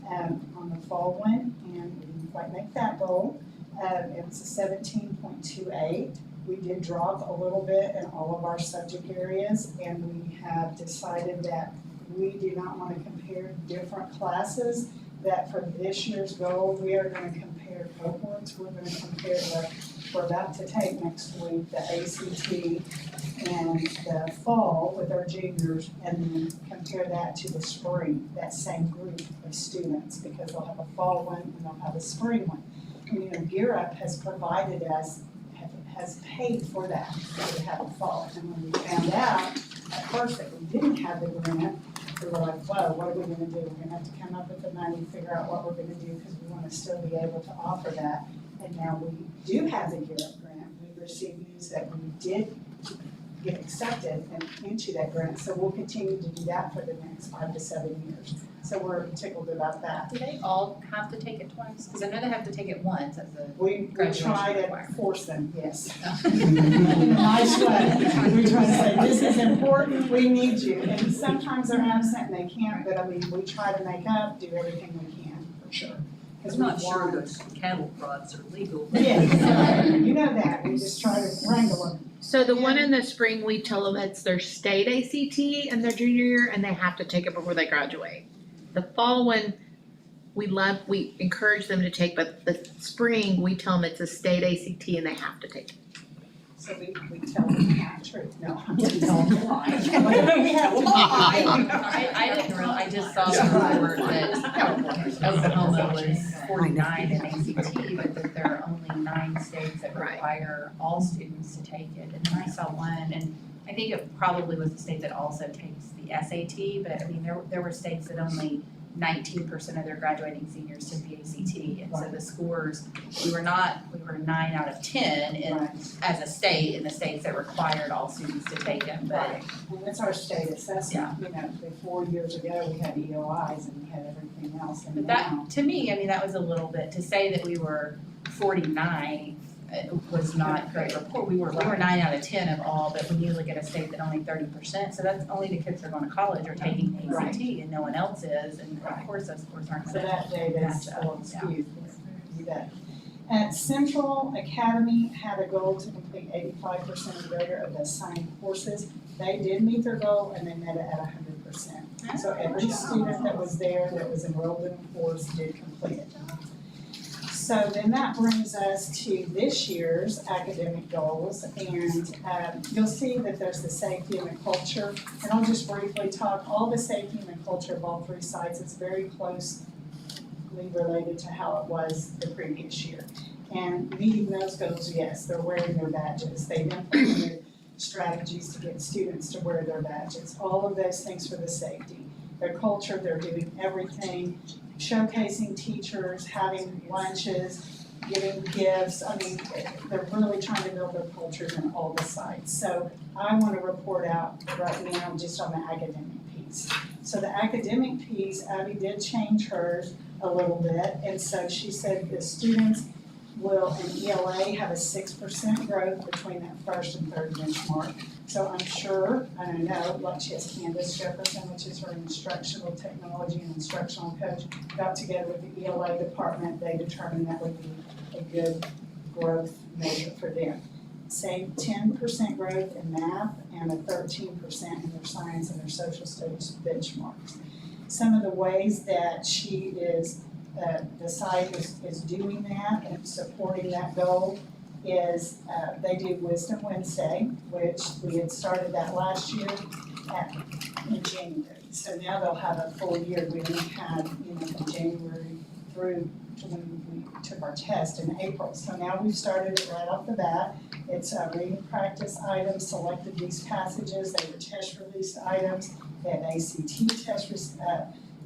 on the fall one, and we didn't quite make that goal. It was a 17.28. We did drop a little bit in all of our subject areas, and we have decided that we do not want to compare different classes, that for this year's goal, we are going to compare cohorts. We're going to compare we're about to take next week, the ACT and the fall with our juniors, and then compare that to the spring, that same group of students, because they'll have a fall one and they'll have a spring one. And you know, Gear Up has provided us, has paid for that, so we have a fall. And when we found out at first that we didn't have the grant, we were like, whoa, what are we gonna do? We're gonna have to come up with the money, figure out what we're gonna do, because we wanna still be able to offer that. And now we do have the Gear Up grant. We received news that we did get accepted and into that grant, so we'll continue to do that for the next 5 to 7 years. So we're tickled about that. Do they all have to take it twice? Because I know they have to take it once as a We graduation try to requirement. force them, yes. In a nice way. We try to say, this is important, we need you. And sometimes they're absent and they can't, but I mean, we try to make up, do everything we can, for sure. I'm not sure those cattle prods are legal. Yeah, you know that, we just try to wrangle them. So the one in the spring, we tell them it's their state ACT in their junior year and they have to take it before they graduate. The fall one, we encourage them to take, but the spring, we tell them it's a state ACT and they have to take it. So we tell them the half truth, no, I'm just telling them lies. We have to lie. I didn't realize, I just saw the report that Oklahoma was 49 in ACT, but that there are only 9 states that require all students to take it. And then I saw one, and I think it probably was the state that also takes the SAT, but I mean, there were states that only 19% of their graduating seniors took the ACT, and so the scores, we were 9 out of 10 as a state in the states that required all students to take them, but. Right, and that's our state assessment, you know, before years ago, we had EOIs and we had everything else, and But now. that, to me, I mean, that was a little bit, to say that we were 49 was not great report. We were 9 out of 10 of all, but when you look at a state that only 30%, so that's only the kids that are going to college are taking the ACT and no one else is, and of course those scores aren't So gonna. that data is match up, still skewed, you bet. At Central Academy had a goal to complete 85% or greater of the assigned courses. They did meet their goal and they met it at 100%. So every student that was there that was enrolled in a course did complete it. So then that brings us to this year's academic goals, and you'll see that there's the safety and the culture. And I'll just briefly talk, all the safety and the culture of all 3 sites is very closely related to how it was the previous year. And meeting those goals, yes, they're wearing their badges. They've implemented strategies to get students to wear their badges. All of those things for the safety. Their culture, they're doing everything, showcasing teachers, having lunches, giving gifts. I mean, they're really trying to build their cultures in all the sites. So I want to report out right now just on the academic piece. So the academic piece, Abby did change hers a little bit, and so she said the students will in ELA have a 6% growth between that first and third benchmark. So I'm sure, I don't know, like she has Candace Jefferson, which is her instructional technology and instructional coach, got together with the ELA department, they determined that would be a good growth measure for them. Same 10% growth in math and a 13% in their science and their social studies benchmarks. Some of the ways that she is, the site is doing that and supporting that goal is, they do Wisdom Wednesday, which we had started that last year in January. So now they'll have a full year. We only had, from January through to when we took our test in April. So now we've started it right off the bat. It's reading practice items, selected these passages, they were test released items, they have ACT test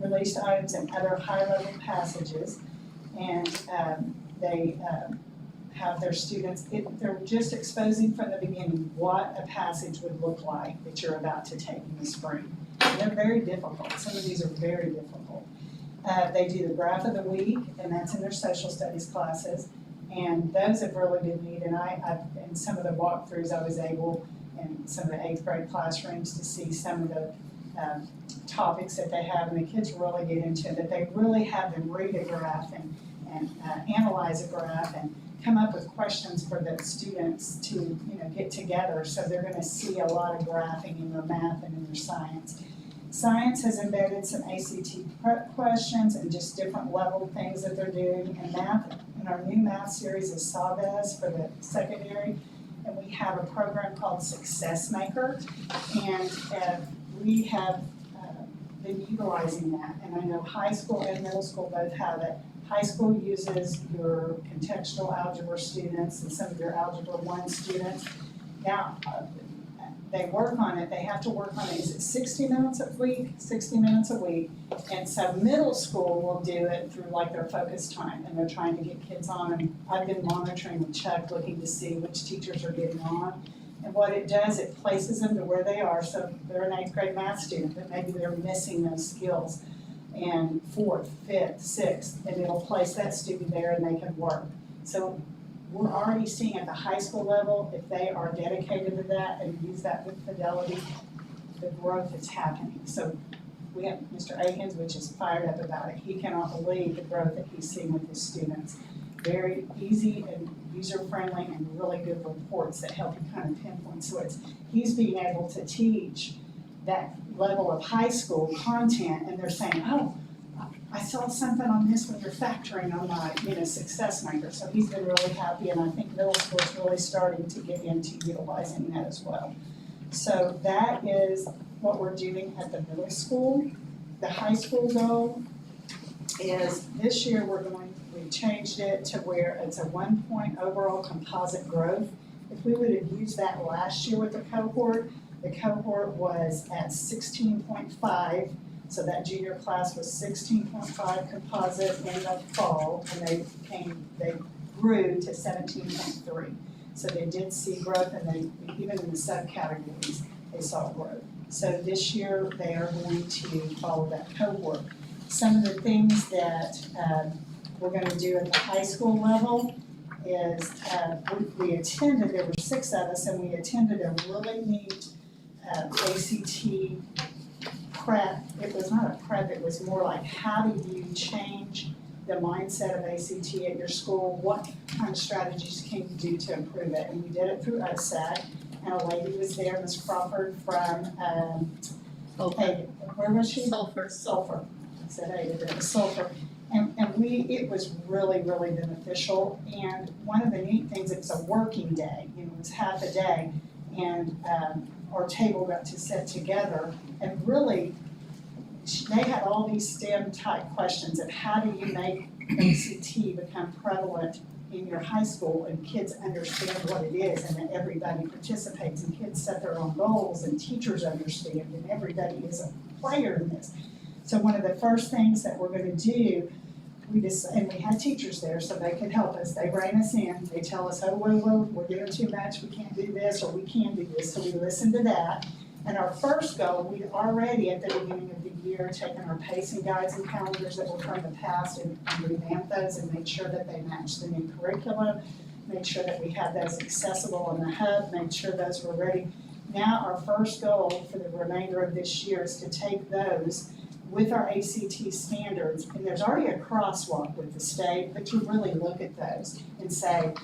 released items and other high-level passages. And they have their students, they're just exposing from the beginning what a passage would look like that you're about to take in the spring. And they're very difficult, some of these are very difficult. They do the graph of the week, and that's in their social studies classes. And those have really been neat, and I've in some of the walkthroughs, I was able, in some of the 8th grade classrooms, to see some of the topics that they have, and the kids really get into it, that they really have them read a graph and analyze a graph and come up with questions for the students to, get together. So they're gonna see a lot of graphing in their math and in their science. Science has embedded some ACT prep questions and just different level things that they're doing. And math, in our new math series is Savez for the secondary. And we have a program called Success Maker. And we have been utilizing that. And I know high school and middle school both have it. High school uses your contextual algebra students and some of your algebra 1 students. Now, they work on it, they have to work on it, is it 60 minutes a week? 60 minutes a week. And so middle school will do it through like their focus time, and they're trying to get kids on, and I've been monitoring with Chuck, looking to see which teachers are getting on. And what it does, it places them to where they are, so they're an 8th grade math student, but maybe they're missing those skills. And 4th, 5th, 6th, and it'll place that student there and they can work. So we're already seeing at the high school level, if they are dedicated to that and use that with fidelity, the growth that's happening. So we have Mr. Aikens, which is fired up about it. He cannot believe the growth that he's seeing with his students. Very easy and user-friendly and really good reports that help you kind of pinpoint. So he's being able to teach that level of high school content, and they're saying, oh, I saw something on this when you're factoring on my, Success Maker. So he's been really happy, and I think middle school is really starting to get into utilizing that as well. So that is what we're doing at the middle school. The high school goal is this year we changed it to where it's a 1 point overall composite growth. If we would have used that last year with the cohort was at 16.5. So that junior class was 16.5 composite in the fall, and they grew to 17.3. So they did see growth, and even in the subcategories, they saw growth. So this year, they are going to follow that cohort. Some of the things that we're gonna do at the high school level is we attended, there were 6 of us, and we attended a really neat ACT prep. It was not a prep, it was more like, how do you change the mindset of ACT at your school? What kind of strategies can you do to improve it? And we did it through OSAT, and a lady was there, Ms. Crawford from, where was she? Sulphur. I said Ada, it was Sulphur. And it was really, really beneficial. And one of the neat things, it was a working day, it was half a day, and our table got to sit together, and really, they had all these STEM type questions of how do you make ACT become prevalent in your high school, and kids understand what it is, and that everybody participates, and kids set their own goals, and teachers understand, and everybody is a player in this. So one of the first things that we're gonna do, and we had teachers there so they could help us. They bring us in, they tell us, oh, whoa, we're doing too much, we can't do this, or we can do this. So we listen to that. And our first goal, we'd already at the beginning of the year taken our pacing guides and calendars that were from the past and revamped those and made sure that they matched the new curriculum, made sure that we had those accessible on the hub, made sure those were ready. Now our first goal for the remainder of this year is to take those with our ACT standards, and there's already a crosswalk with the state, but you really look at those and say,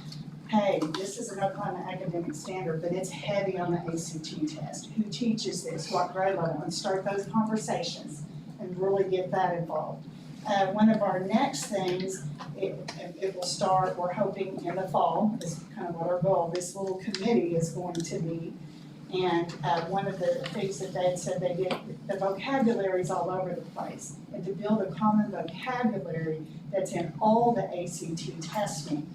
hey, this is an Oklahoma academic standard, but it's heavy on the ACT test. Who teaches this? What grade level? And start those conversations and really get that involved. One of our next things, it will start, we're hoping in the fall, is kind of what our goal, this little committee is going to be. And one of the things that they had said they did, the vocabulary's all over the place. And to build a common vocabulary that's in all the ACT testing,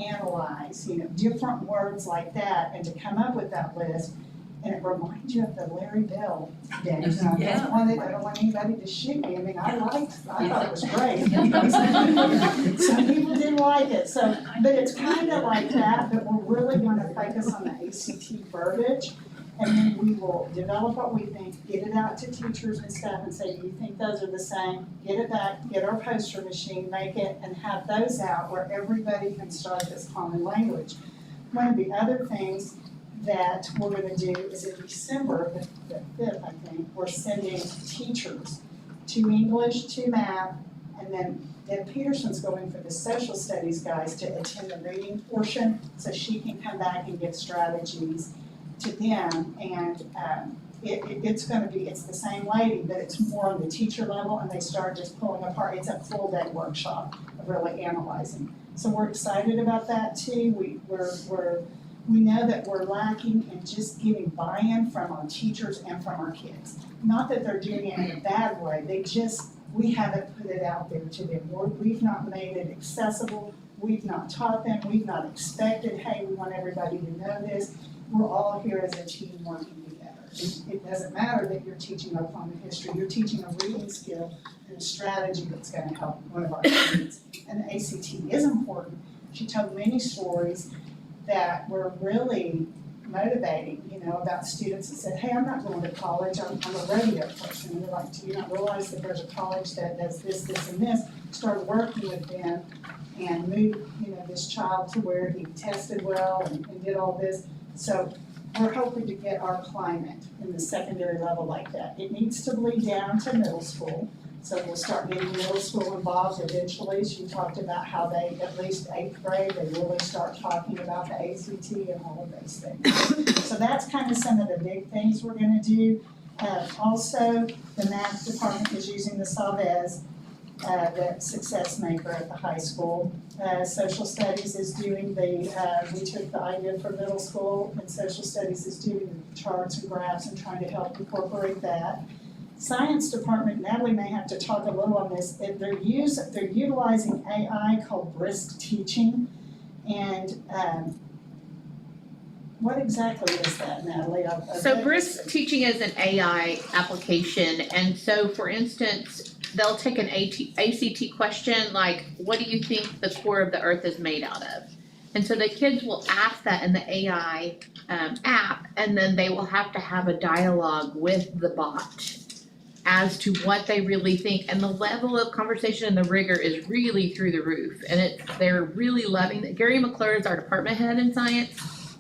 analyze, different words like that, and to come up with that list. And it reminds you of the Larry Bell days. And I don't want anybody to shoot me. I mean, I thought it was great. Some people didn't like it. So, but it's kind of like that, but we're really going to focus on the ACT verbiage. And then we will develop what we think, get it out to teachers and staff and say, do you think those are the same? Get it back, get our poster machine, make it, and have those out where everybody can start this common language. One of the other things that we're gonna do is in December, the 5th, I think, we're sending teachers to English, to math, and then Deb Peterson's going for the social studies guys to attend the reading portion so she can come back and give strategies to them. And it's the same lady, but it's more on the teacher level, and they start just pulling apart. It's a full day workshop of really analyzing. So we're excited about that too. We know that we're lacking in just getting buy-in from our teachers and from our kids. Not that they're doing it in a bad way, we haven't put it out there to them. We've not made it accessible, we've not taught them, we've not expected, hey, we want everybody to know this. We're all here as a team working together. It doesn't matter that you're teaching Oklahoma history, you're teaching a reading skill and a strategy that's gonna help one of our students. And the ACT is important. She told many stories that were really motivating, about students that said, hey, I'm not going to college, I'm a rodeo person. And they're like, do you not realize that there's a college that does this, this, and this? Started working with them and moved, this child to where he tested well and did all this. So we're hoping to get our climate in the secondary level like that. It needs to bleed down to middle school. So we'll start getting middle school involved eventually. She talked about how they, at least 8th grade, they really start talking about the ACT and all of those things. So that's kind of some of the big things we're gonna do. Also, the math department is using the Savez, the success maker at the high school. Social studies is doing we took the idea for middle school, and social studies is doing the charts and graphs and trying to help incorporate that. Science department, Natalie may have to talk a little on this, they're utilizing AI called brisk teaching. And what exactly is that, Natalie? So brisk teaching is an AI application, and so for instance, they'll take an ACT question like, what do you think the core of the earth is made out of? And so the kids will ask that in the AI app, and then they will have to have a dialogue with the bot as to what they really think, and the level of conversation and the rigor is really through the roof, and they're really loving it. Gary McClure is our department head in science,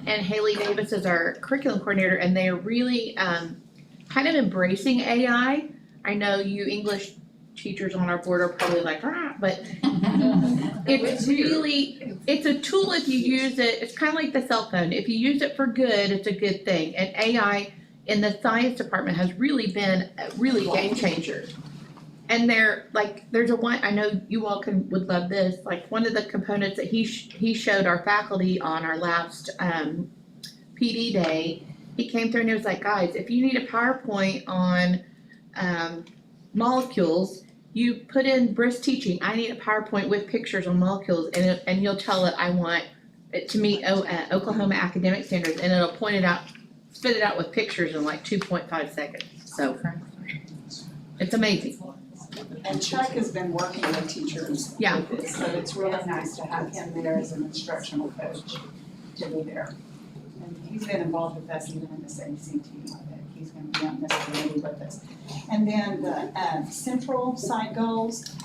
and Haley Davis is our curriculum coordinator, and they are really kind of embracing AI. I know you English teachers on our board are probably like, but it's a tool if you use it. It's kind of like the cell phone. If you use it for good, it's a good thing, and AI in the science department has really been a really game changer. And there's one, I know you all would love this, like one of the components that he showed our faculty on our last PD day, he came through and he was like, guys, if you need a PowerPoint on molecules, you put in brisk teaching, I need a PowerPoint with pictures on molecules, and you'll tell it I want it to meet Oklahoma academic standards, and it'll spit it out with pictures in like 2.5 seconds. So it's amazing. And Chuck has been working with teachers Yeah. with this, so it's really nice to have him there as an instructional coach to be there. And he's been involved with us even in this ACT. He's going to be on this committee with us. And then the central site goals,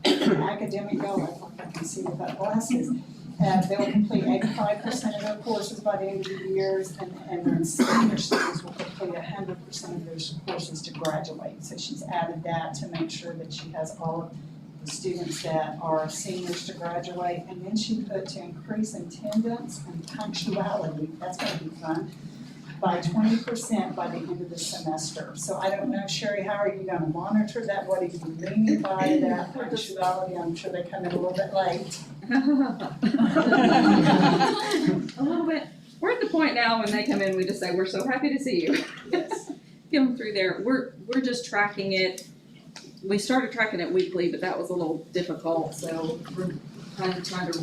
academic goal, I can see without glasses. They'll complete 85% of their courses by the end of the years, and then senior students will complete 100% of those courses to graduate. So she's added that to make sure that she has all of the students that are seniors to graduate. And then she put to increase attendance and punctuality. That's going to be fun. by 20% by the end of the semester. So I don't know, Sherry, how are you gonna monitor that? What are you meaning by that punctuality? I'm sure they come in a little bit late. A little bit. We're at the point now when they come in, we just say, we're so happy to see you. Yes. Get them through there. We're just tracking it. We started tracking it weekly, but that was a little difficult, so we're kind of trying to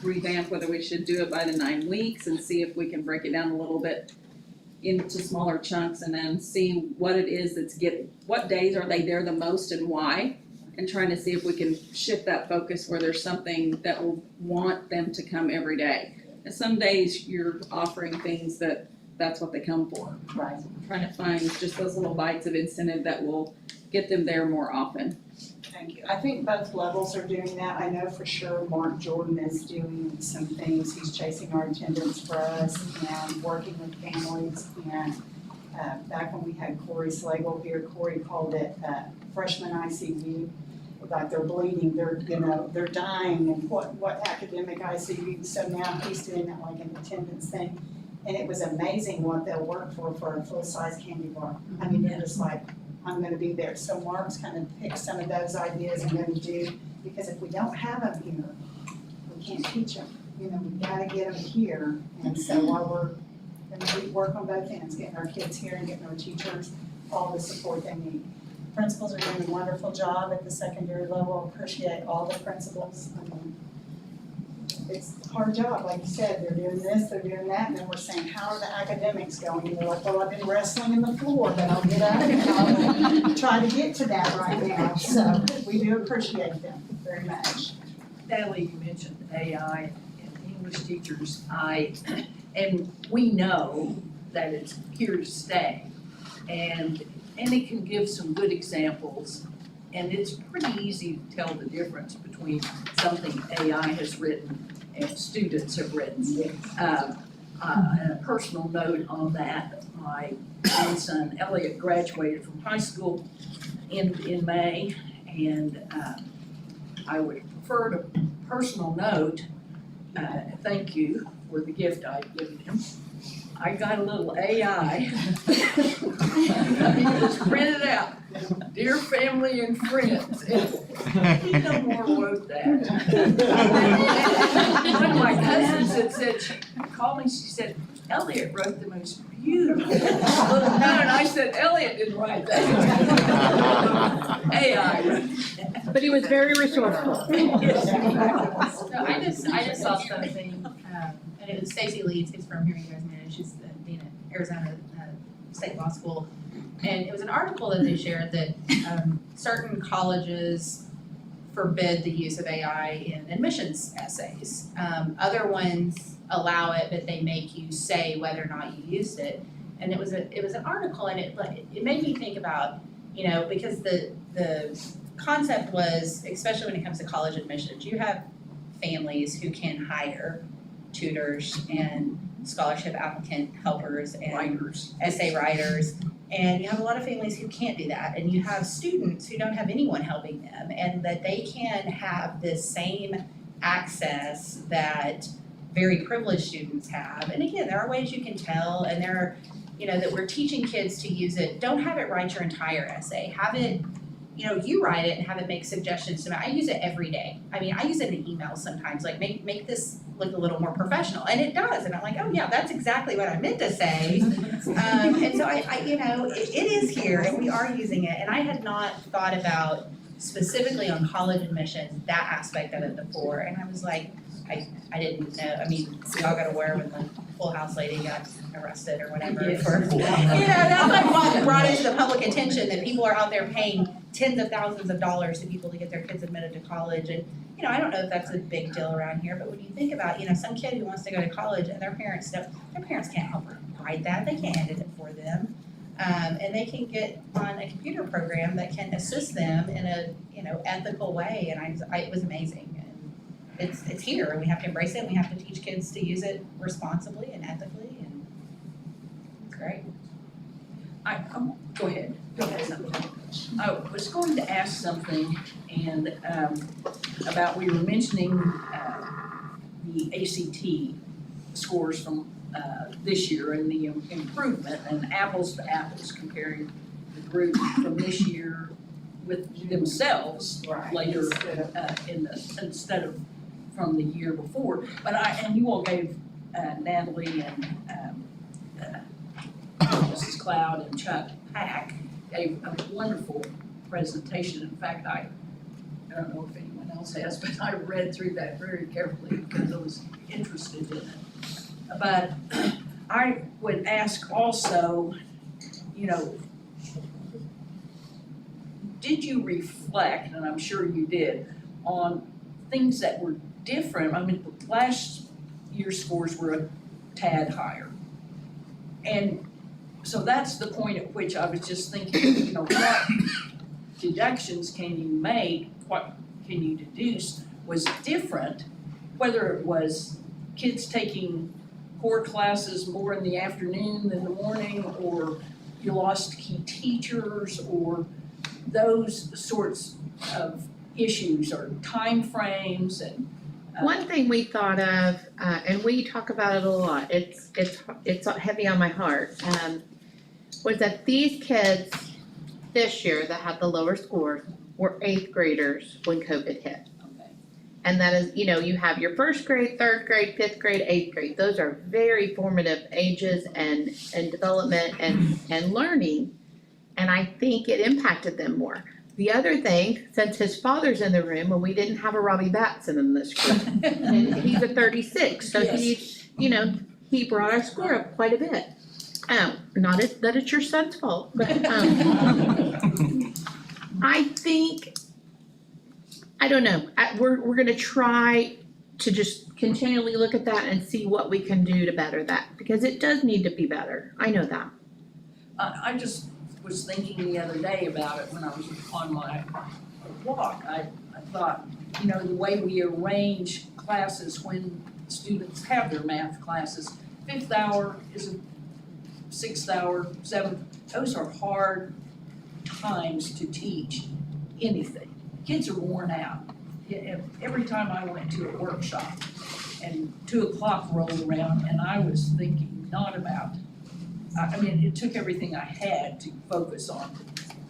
revamp whether we should do it by the 9 weeks and see if we can break it down a little bit into smaller chunks and then see what it is what days are they there the most and why, and trying to see if we can shift that focus where there's something that will want them to come every day. And some days you're offering things that's what they come for. Right. Trying to find just those little bites of incentive that will get them there more often. Thank you. I think both levels are doing that. I know for sure Mark Jordan is doing some things. He's chasing our attendance for us and working with families. And back when we had Corey Slagle here, Corey called it freshman ICU. Like they're bleeding, they're dying, and what academic ICU. So now he's doing that like an attendance thing. And it was amazing what they'll work for a full-size candy bar. I mean, they're just like, I'm gonna be there. So Mark's kind of picked some of those ideas and gonna do, because if we don't have them here, we can't teach them. You know, we gotta get them here. And so while we're gonna work on both ends, getting our kids here and getting our teachers all the support they need. Principals are doing a wonderful job at the secondary level. Appreciate all the principals. I mean, it's a hard job, like you said, they're doing this, they're doing that, and then we're saying, how are the academics going? And they're like, well, I've been wrestling in the floor, but I'll get up and I'll try to get to that right now. So we do appreciate them very much. Natalie, you mentioned AI and English teachers. And we know that it's here to stay. And it can give some good examples. And it's pretty easy to tell the difference between something AI has written and students have written. And a personal note on that, my grandson Elliot graduated from high school in May, and I would prefer to personal note, thank you for the gift I've given him. I got a little AI. It was printed out, dear family and friends. He no more wrote that. One of my cousins had said, she called me, she said, Elliot wrote the most beautiful little note. And I said, Elliot didn't write that. AI wrote that. But he was very resourceful. So I just saw something, and it was Stacy Leeds, who's from here, you guys know, she's the dean at Arizona State Law School. And it was an article that they shared that certain colleges forbid the use of AI in admissions essays. Other ones allow it, but they make you say whether or not you used it. And it was an article, and it made me think about, you know, because the concept was, especially when it comes to college admissions, you have families who can hire tutors and scholarship applicant helpers and essay writers. And you have a lot of families who can't do that, and you have students who don't have anyone helping them, and that they can have this same access that very privileged students have. And again, there are ways you can tell, and there are, you know, that we're teaching kids to use it. Don't have it write your entire essay. Have it, you know, you write it and have it make suggestions to me. I use it every day. I mean, I use it in emails sometimes, like make this look a little more professional, and it does. And I'm like, oh yeah, that's exactly what I meant to say. And so I you know, it is here, and we are using it. And I had not thought about specifically on college admissions that aspect of it before. And I was like, I didn't know. I mean, we all got aware when the Full House lady got arrested or whatever for, you know, that's like what brought it to the public attention that people are out there paying tens of thousands of dollars to people to get their kids admitted to college. And, you know, I don't know if that's a big deal around here, but when you think about, you know, some kid who wants to go to college and their parents can't help write that, they can't edit it for them. And they can get on a computer program that can assist them in a, you know, ethical way. And it was amazing. And it's here, and we have to embrace it, and we have to teach kids to use it responsibly and ethically, and it's great. Go ahead. I was going to ask something, and about, we were mentioning the ACT scores from this year and the improvement and apples to apples comparing the group from this year with themselves later instead of from the year before. But and you all gave Natalie and Mrs. Cloud and Chuck Pack gave a wonderful presentation. In fact, I don't know if anyone else has, but I read through that very carefully because I was interested in it. But I would ask also, did you reflect, and I'm sure you did, on things that were different? I mean, last year's scores were a tad higher. And so that's the point at which I was just thinking, what deductions can you make, what can you deduce was different, whether it was kids taking core classes more in the afternoon than the morning, or you lost key teachers, or those sorts of issues, or timeframes and. One thing we thought of, and we talk about it a lot, it's heavy on my heart, was that these kids this year that had the lower scores were 8th graders when COVID hit. Okay. And that is, you have your 1st grade, 3rd grade, 5th grade, 8th grade. Those are very formative ages and development and learning. And I think it impacted them more. The other thing, since his father's in the room, and we didn't have a Robbie Batson in this group, and he's a 36, so he brought our score up quite a bit. Not that it's your son's fault, but I think, I don't know, we're gonna try to just continually look at that and see what we can do to better that, because it does need to be better, I know that. I just was thinking the other day about it when I was on my walk. I thought, the way we arrange classes when students have their math classes, 5th hour is a 6th hour, 7th, those are hard times to teach anything. Kids are worn out. Every time I went to a workshop and 2 o'clock rolled around and I was thinking not about, it took everything I had to focus on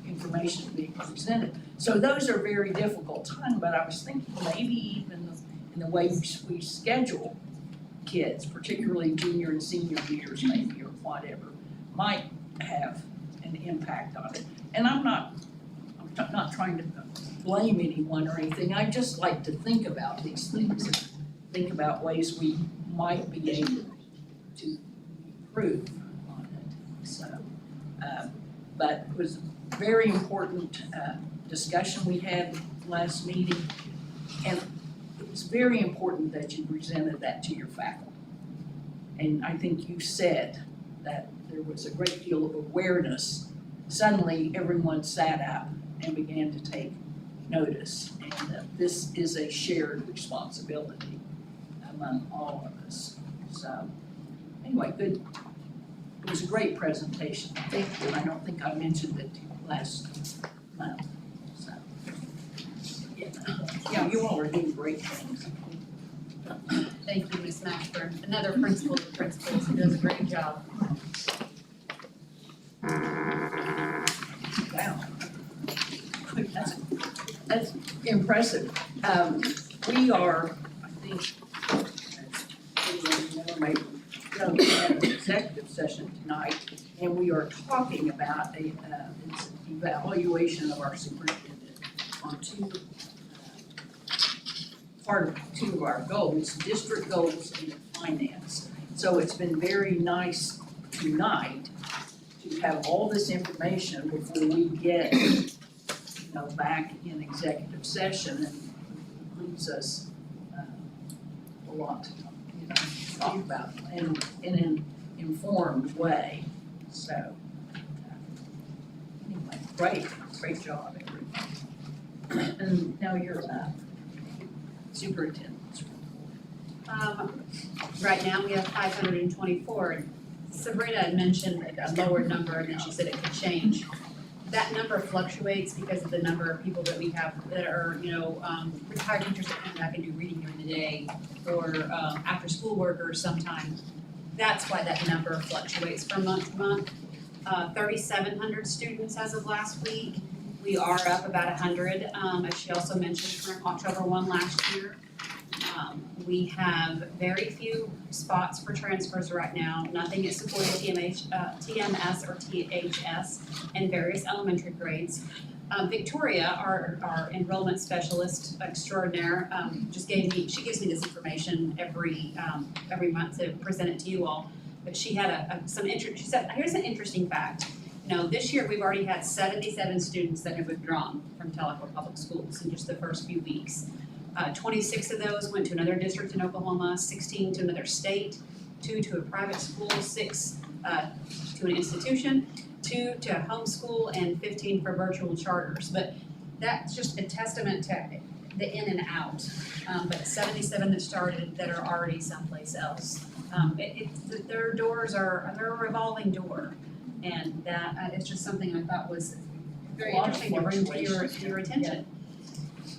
information being presented. So those are very difficult times, but I was thinking maybe even in the way we schedule kids, particularly junior and senior years maybe or whatever, might have an impact on it. And I'm not trying to blame anyone or anything. I just like to think about these things and think about ways we might be able to improve on it. So, but it was a very important discussion we had last meeting, and it was very important that you presented that to your faculty. And I think you said that there was a great deal of awareness. Suddenly, everyone sat up and began to take notice, and that this is a shared responsibility among all of us. So, anyway, good. It was a great presentation. Thank you. I don't think I mentioned it last month. So, yeah, you all are doing great things. Thank you, Ms. Mashburn, another principal of principals who does a great job. Wow. That's impressive. We are, I think, maybe we have an executive session tonight, and we are talking about it's evaluation of our superintendent on part of 2 of our goals, district goals and finance. So it's been very nice tonight to have all this information before we get, back in executive session, and it leaves us a lot to talk about in an informed way. So anyway, great job, everybody. And now you're superintendent. Right now, we have 524, and Sabrina had mentioned a lower number, and then she said it could change. That number fluctuates because of the number of people that we have that are, retired teachers that come back and do reading during the day, or after school workers sometimes. that's why that number fluctuates from month to month. 3,700 students as of last week. We are up about 100, as she also mentioned, from October 1 last year. We have very few spots for transfers right now, nothing at Sequoia TMS or THS, and various elementary grades. Victoria, our enrollment specialist extraordinaire, she gives me this information every month to present it to you all. But she had she said, here's an interesting fact. You know, this year we've already had 77 students that have withdrawn from Tahlequah Public Schools in just the first few weeks. 26 of those went to another district in Oklahoma, 16 to another state, 2 to a private school, 6 to an institution, 2 to homeschool, and 15 for virtual charters. But that's just a testament to the in and out. But 77 that started that are already someplace else. Their doors they're a revolving door. And that it's just something I thought was very interesting to bring to your attention.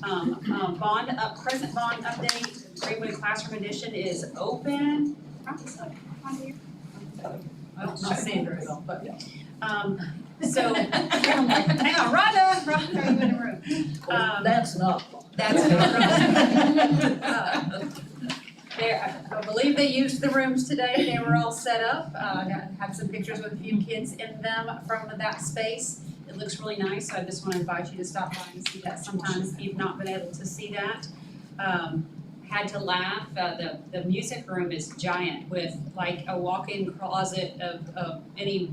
Present bond update, Greenwood Classroom Edition is open. I'm not saying very well, but, so, hang on, Rhonda, are you in the room? That's not fun. That's not I believe they used the rooms today, they were all set up, had some pictures with a few kids in them from that space. It looks really nice, so I just wanna invite you to stop by and see that sometime if you've not been able to see that. Had to laugh, the music room is giant with like a walk-in closet of any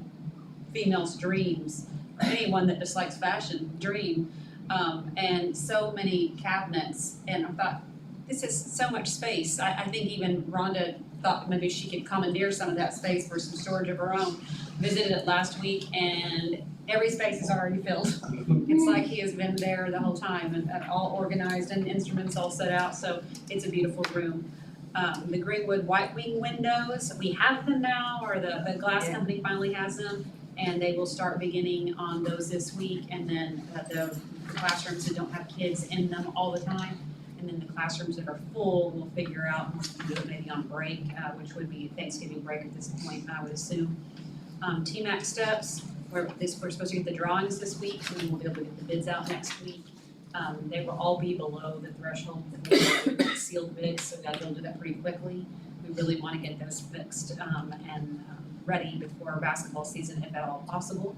female's dreams, or anyone that just likes fashion, dream. And so many cabinets, and I thought, this is so much space. I think even Rhonda thought maybe she could commandeer some of that space for some storage of her own. Visited it last week and every space is already filled. It's like he has been there the whole time and all organized and instruments all set out, so it's a beautiful room. The Greenwood White Wing windows, we have them now, or the glass company finally has them, and they will start beginning on those this week, and then the classrooms that don't have kids in them all the time. And then the classrooms that are full, we'll figure out, do it maybe on break, which would be Thanksgiving break at this point, I would assume. TMAC steps, we're supposed to get the drawings this week, and then we'll be able to get the bids out next week. They will all be below the threshold that we sealed bids, so we gotta be able to do that pretty quickly. We really wanna get those fixed, and ready before our basketball season, if at all possible.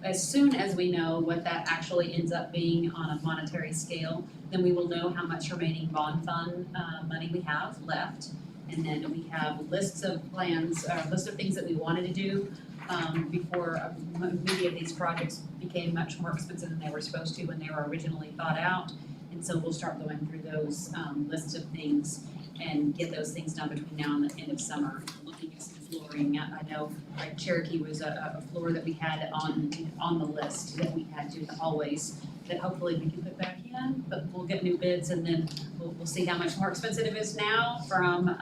As soon as we know what that actually ends up being on a monetary scale, then we will know how much remaining bond fund money we have left. And then we have lists of plans, lists of things that we wanted to do before many of these projects became much more expensive than they were supposed to when they were originally thought out. And so we'll start going through those lists of things and get those things done between now and the end of summer. Looking at some flooring, I know like Cherokee was a floor that we had on the list that we had to do the hallways that hopefully we can put back in, but we'll get new bids and then we'll see how much more expensive it is now from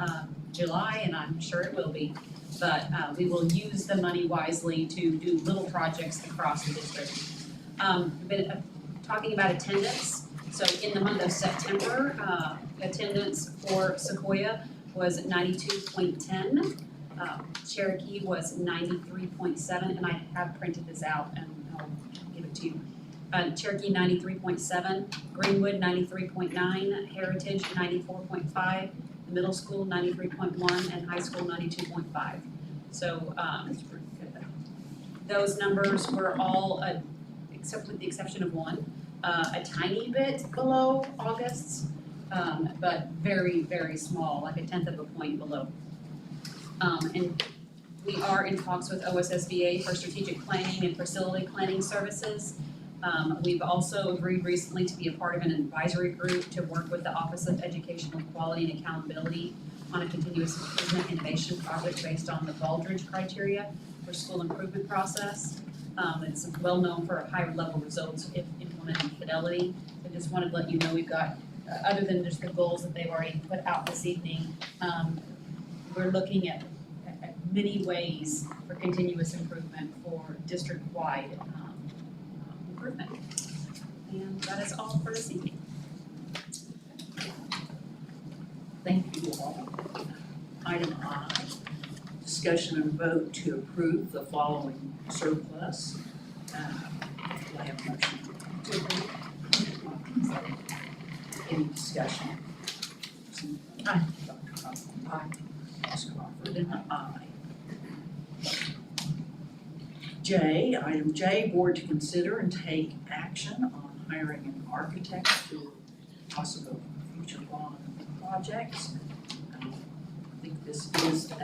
July, and I'm sure it will be. But we will use the money wisely to do little projects across the district. But talking about attendance, so in the month of September, attendance for Sequoia was 92.10. Cherokee was 93.7, and I have printed this out and I'll give it to you. Cherokee 93.7, Greenwood 93.9, Heritage 94.5, middle school 93.1, and high school 92.5. So those numbers were all, except with the exception of one, a tiny bit below August's, but very, very small, like 1/10 of a point below. And we are in talks with OSSBA for strategic planning and facility planning services. We've also agreed recently to be a part of an advisory group to work with the Office of Educational Quality and Accountability on a continuous improvement innovation project based on the Baldrige criteria for school improvement process. It's well known for higher level results if implemented in fidelity. I just wanted to let you know we've got, other than just the goals that they've already put out this evening, we're looking at many ways for continuous improvement for district-wide improvement. And that is all for this evening. Thank you all. I Item I, discussion and vote to approve the following surplus. Do I have a motion? To approve. Any discussion? Aye. Dr. Coughlin. Aye. Ms. Crawford, and aye. J, item J, board to consider and take action on hiring an architect for possible future bond projects. I think this is I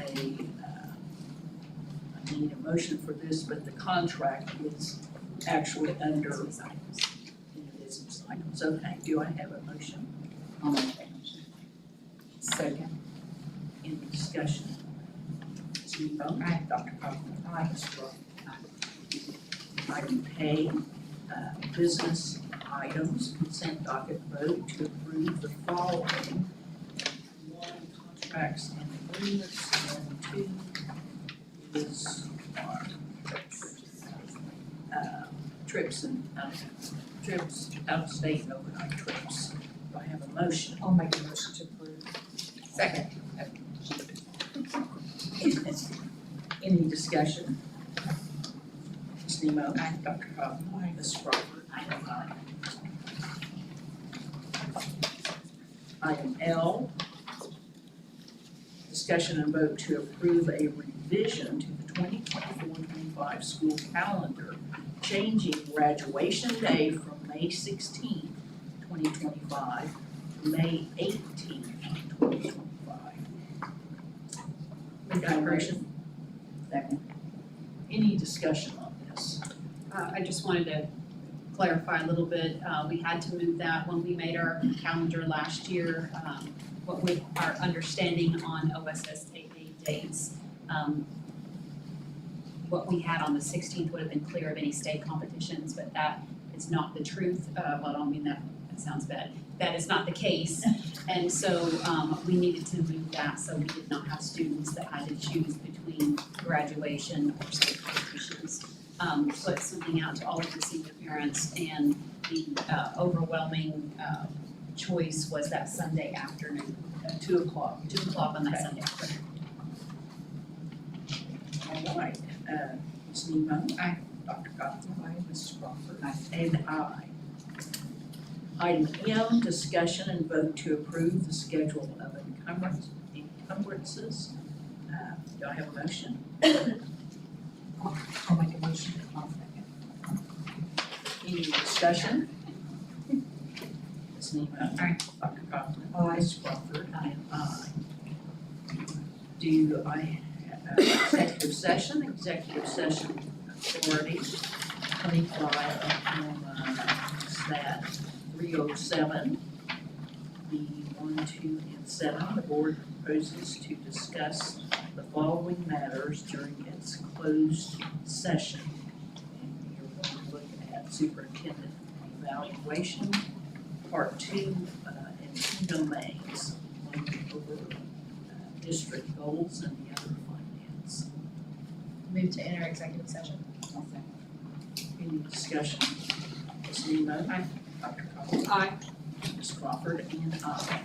need a motion for this, but the contract is actually under business items. Okay, do I have a motion? I'll make that motion. Second. Any discussion? Ms. Nebo? Aye. Dr. Coughlin? Aye. Ms. Crawford? Item K, business items, consent docket vote to approve the following. 1, contracts and agreements, and 2 is trips and, trips, out-of-state and overnight trips. Do I have a motion? I'll make a motion to approve. Second. Any discussion? Ms. Nemo? Aye. Dr. Coughlin? Aye. Ms. Crawford? Aye. Item L, discussion and vote to approve a revision to the 2024-25 school calendar, changing graduation day from May 16th, 2025 to May 18th, 2025. Make Got a motion? Second. Any discussion on this? I just wanted to clarify a little bit. We had to move that when we made our calendar last year. What we, our understanding on OSSAA dates, what we had on the 16th would have been clear of any state competitions, but that is not the truth. Well, I don't mean that sounds bad. That is not the case. And so we needed to move that so we did not have students that had to choose between graduation or state competitions. Put something out to all of the senior parents, and the overwhelming choice was that Sunday afternoon, 2 o'clock. 2 o'clock on that Sunday afternoon. All right, Ms. Nemo? Aye. Dr. Coughlin? Aye. Mrs. Crawford? Aye. And aye. Item M, discussion and vote to approve the schedule of encumbrances. Do I have a motion? I'll make a motion. Any discussion? Ms. Nemo? Aye. Dr. Coughlin? Aye. Ms. Crawford? Aye. Aye. Do I have executive session authority, 25 stat 307, the 1, 2, and 7, the board proposes to discuss the following matters during its closed session. And you're going to look at superintendent evaluation, part 2, and 2 domains, one over district goals and the other finance. Move to enter executive session. Any discussion? Ms. Nemo? Aye. Dr. Coughlin? Aye. Ms. Crawford? And aye.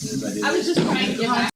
I was just trying to get back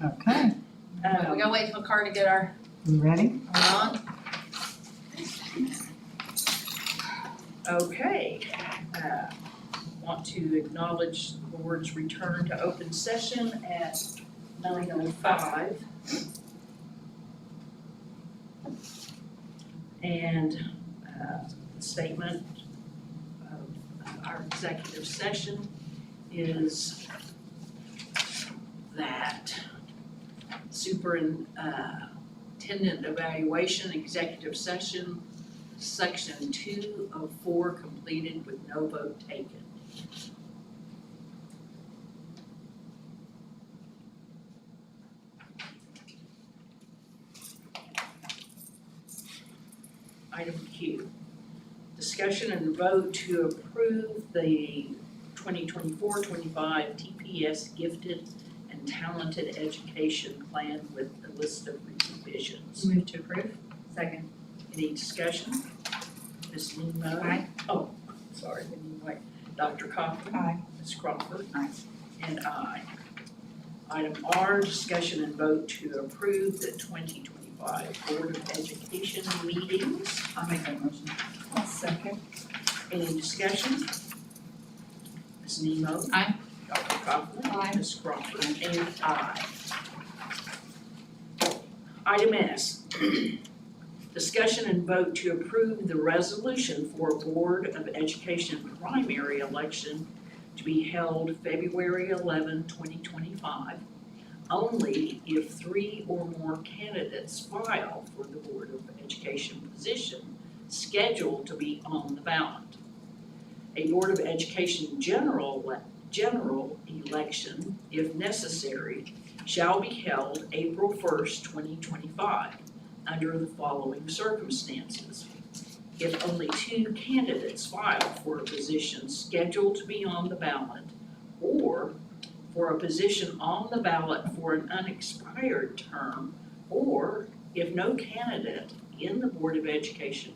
Okay, We gotta wait till Carr to get our, you ready? on. Okay, want to acknowledge the board's return to open session at 9:05. And statement of our executive session is that superintendent evaluation, executive session, section 2 of 4 completed with no vote taken. Item Q, discussion and vote to approve the 2024-25 TPS Gifted and Talented Education Plan with a list of revisions. Move to approve. Second. Any discussion? Ms. Nemo? Aye. Oh, sorry, anyway, Dr. Coughlin? Aye. Ms. Crawford? Aye. And aye. Item R, discussion and vote to approve the 2025 Board of Education meetings. I'll make that motion. I'll second. Any discussion? Ms. Nemo? Aye. Dr. Coughlin? Aye. Ms. Crawford? And aye. Item S, discussion and vote to approve the resolution for Board of Education primary election to be held February 11, 2025, only if 3 or more candidates file for the Board of Education position scheduled to be on the ballot. A Board of Education general election, if necessary, shall be held April 1st, 2025, under the following circumstances. If only 2 candidates file for a position scheduled to be on the ballot, or for a position on the ballot for an unexpired term, or if no candidate in the Board of Education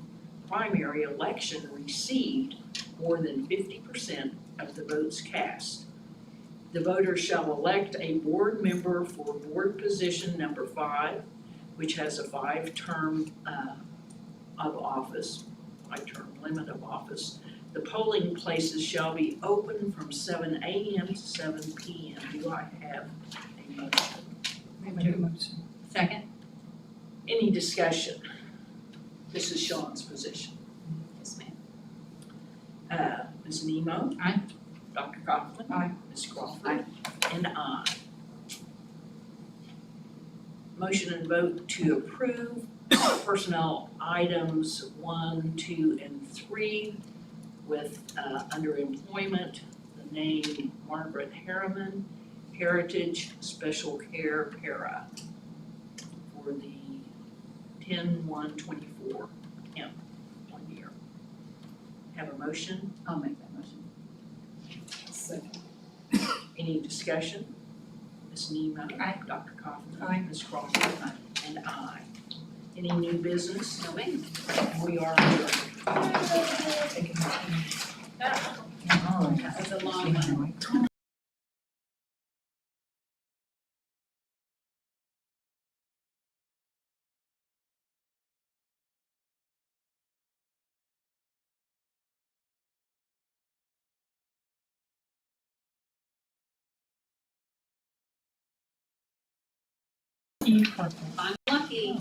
primary election received more than 50% of the votes cast. The voters shall elect a board member for board position number 5, which has a 5-term of office, 5-term limit of office. The polling places shall be open from 7 a.m. to 7 p.m. Do I have a motion? Make a motion. Second. Any discussion? This is Sean's position. Yes, ma'am. Ms. Nemo? Aye. Dr. Coughlin? Aye. Ms. Crawford? And aye. Motion and vote to approve personnel items 1, 2, and 3 with, under employment, the name Margaret Harriman, Heritage Special Care Para for the 10/1/24 1 year. Have a motion? I'll make that motion. Second. Any discussion? Ms. Nemo? Aye. Dr. Coughlin? Aye. Ms. Crawford? And aye. Any new business? No, ma'am. We are adjourned. That was a long one. Purple. I'm lucky.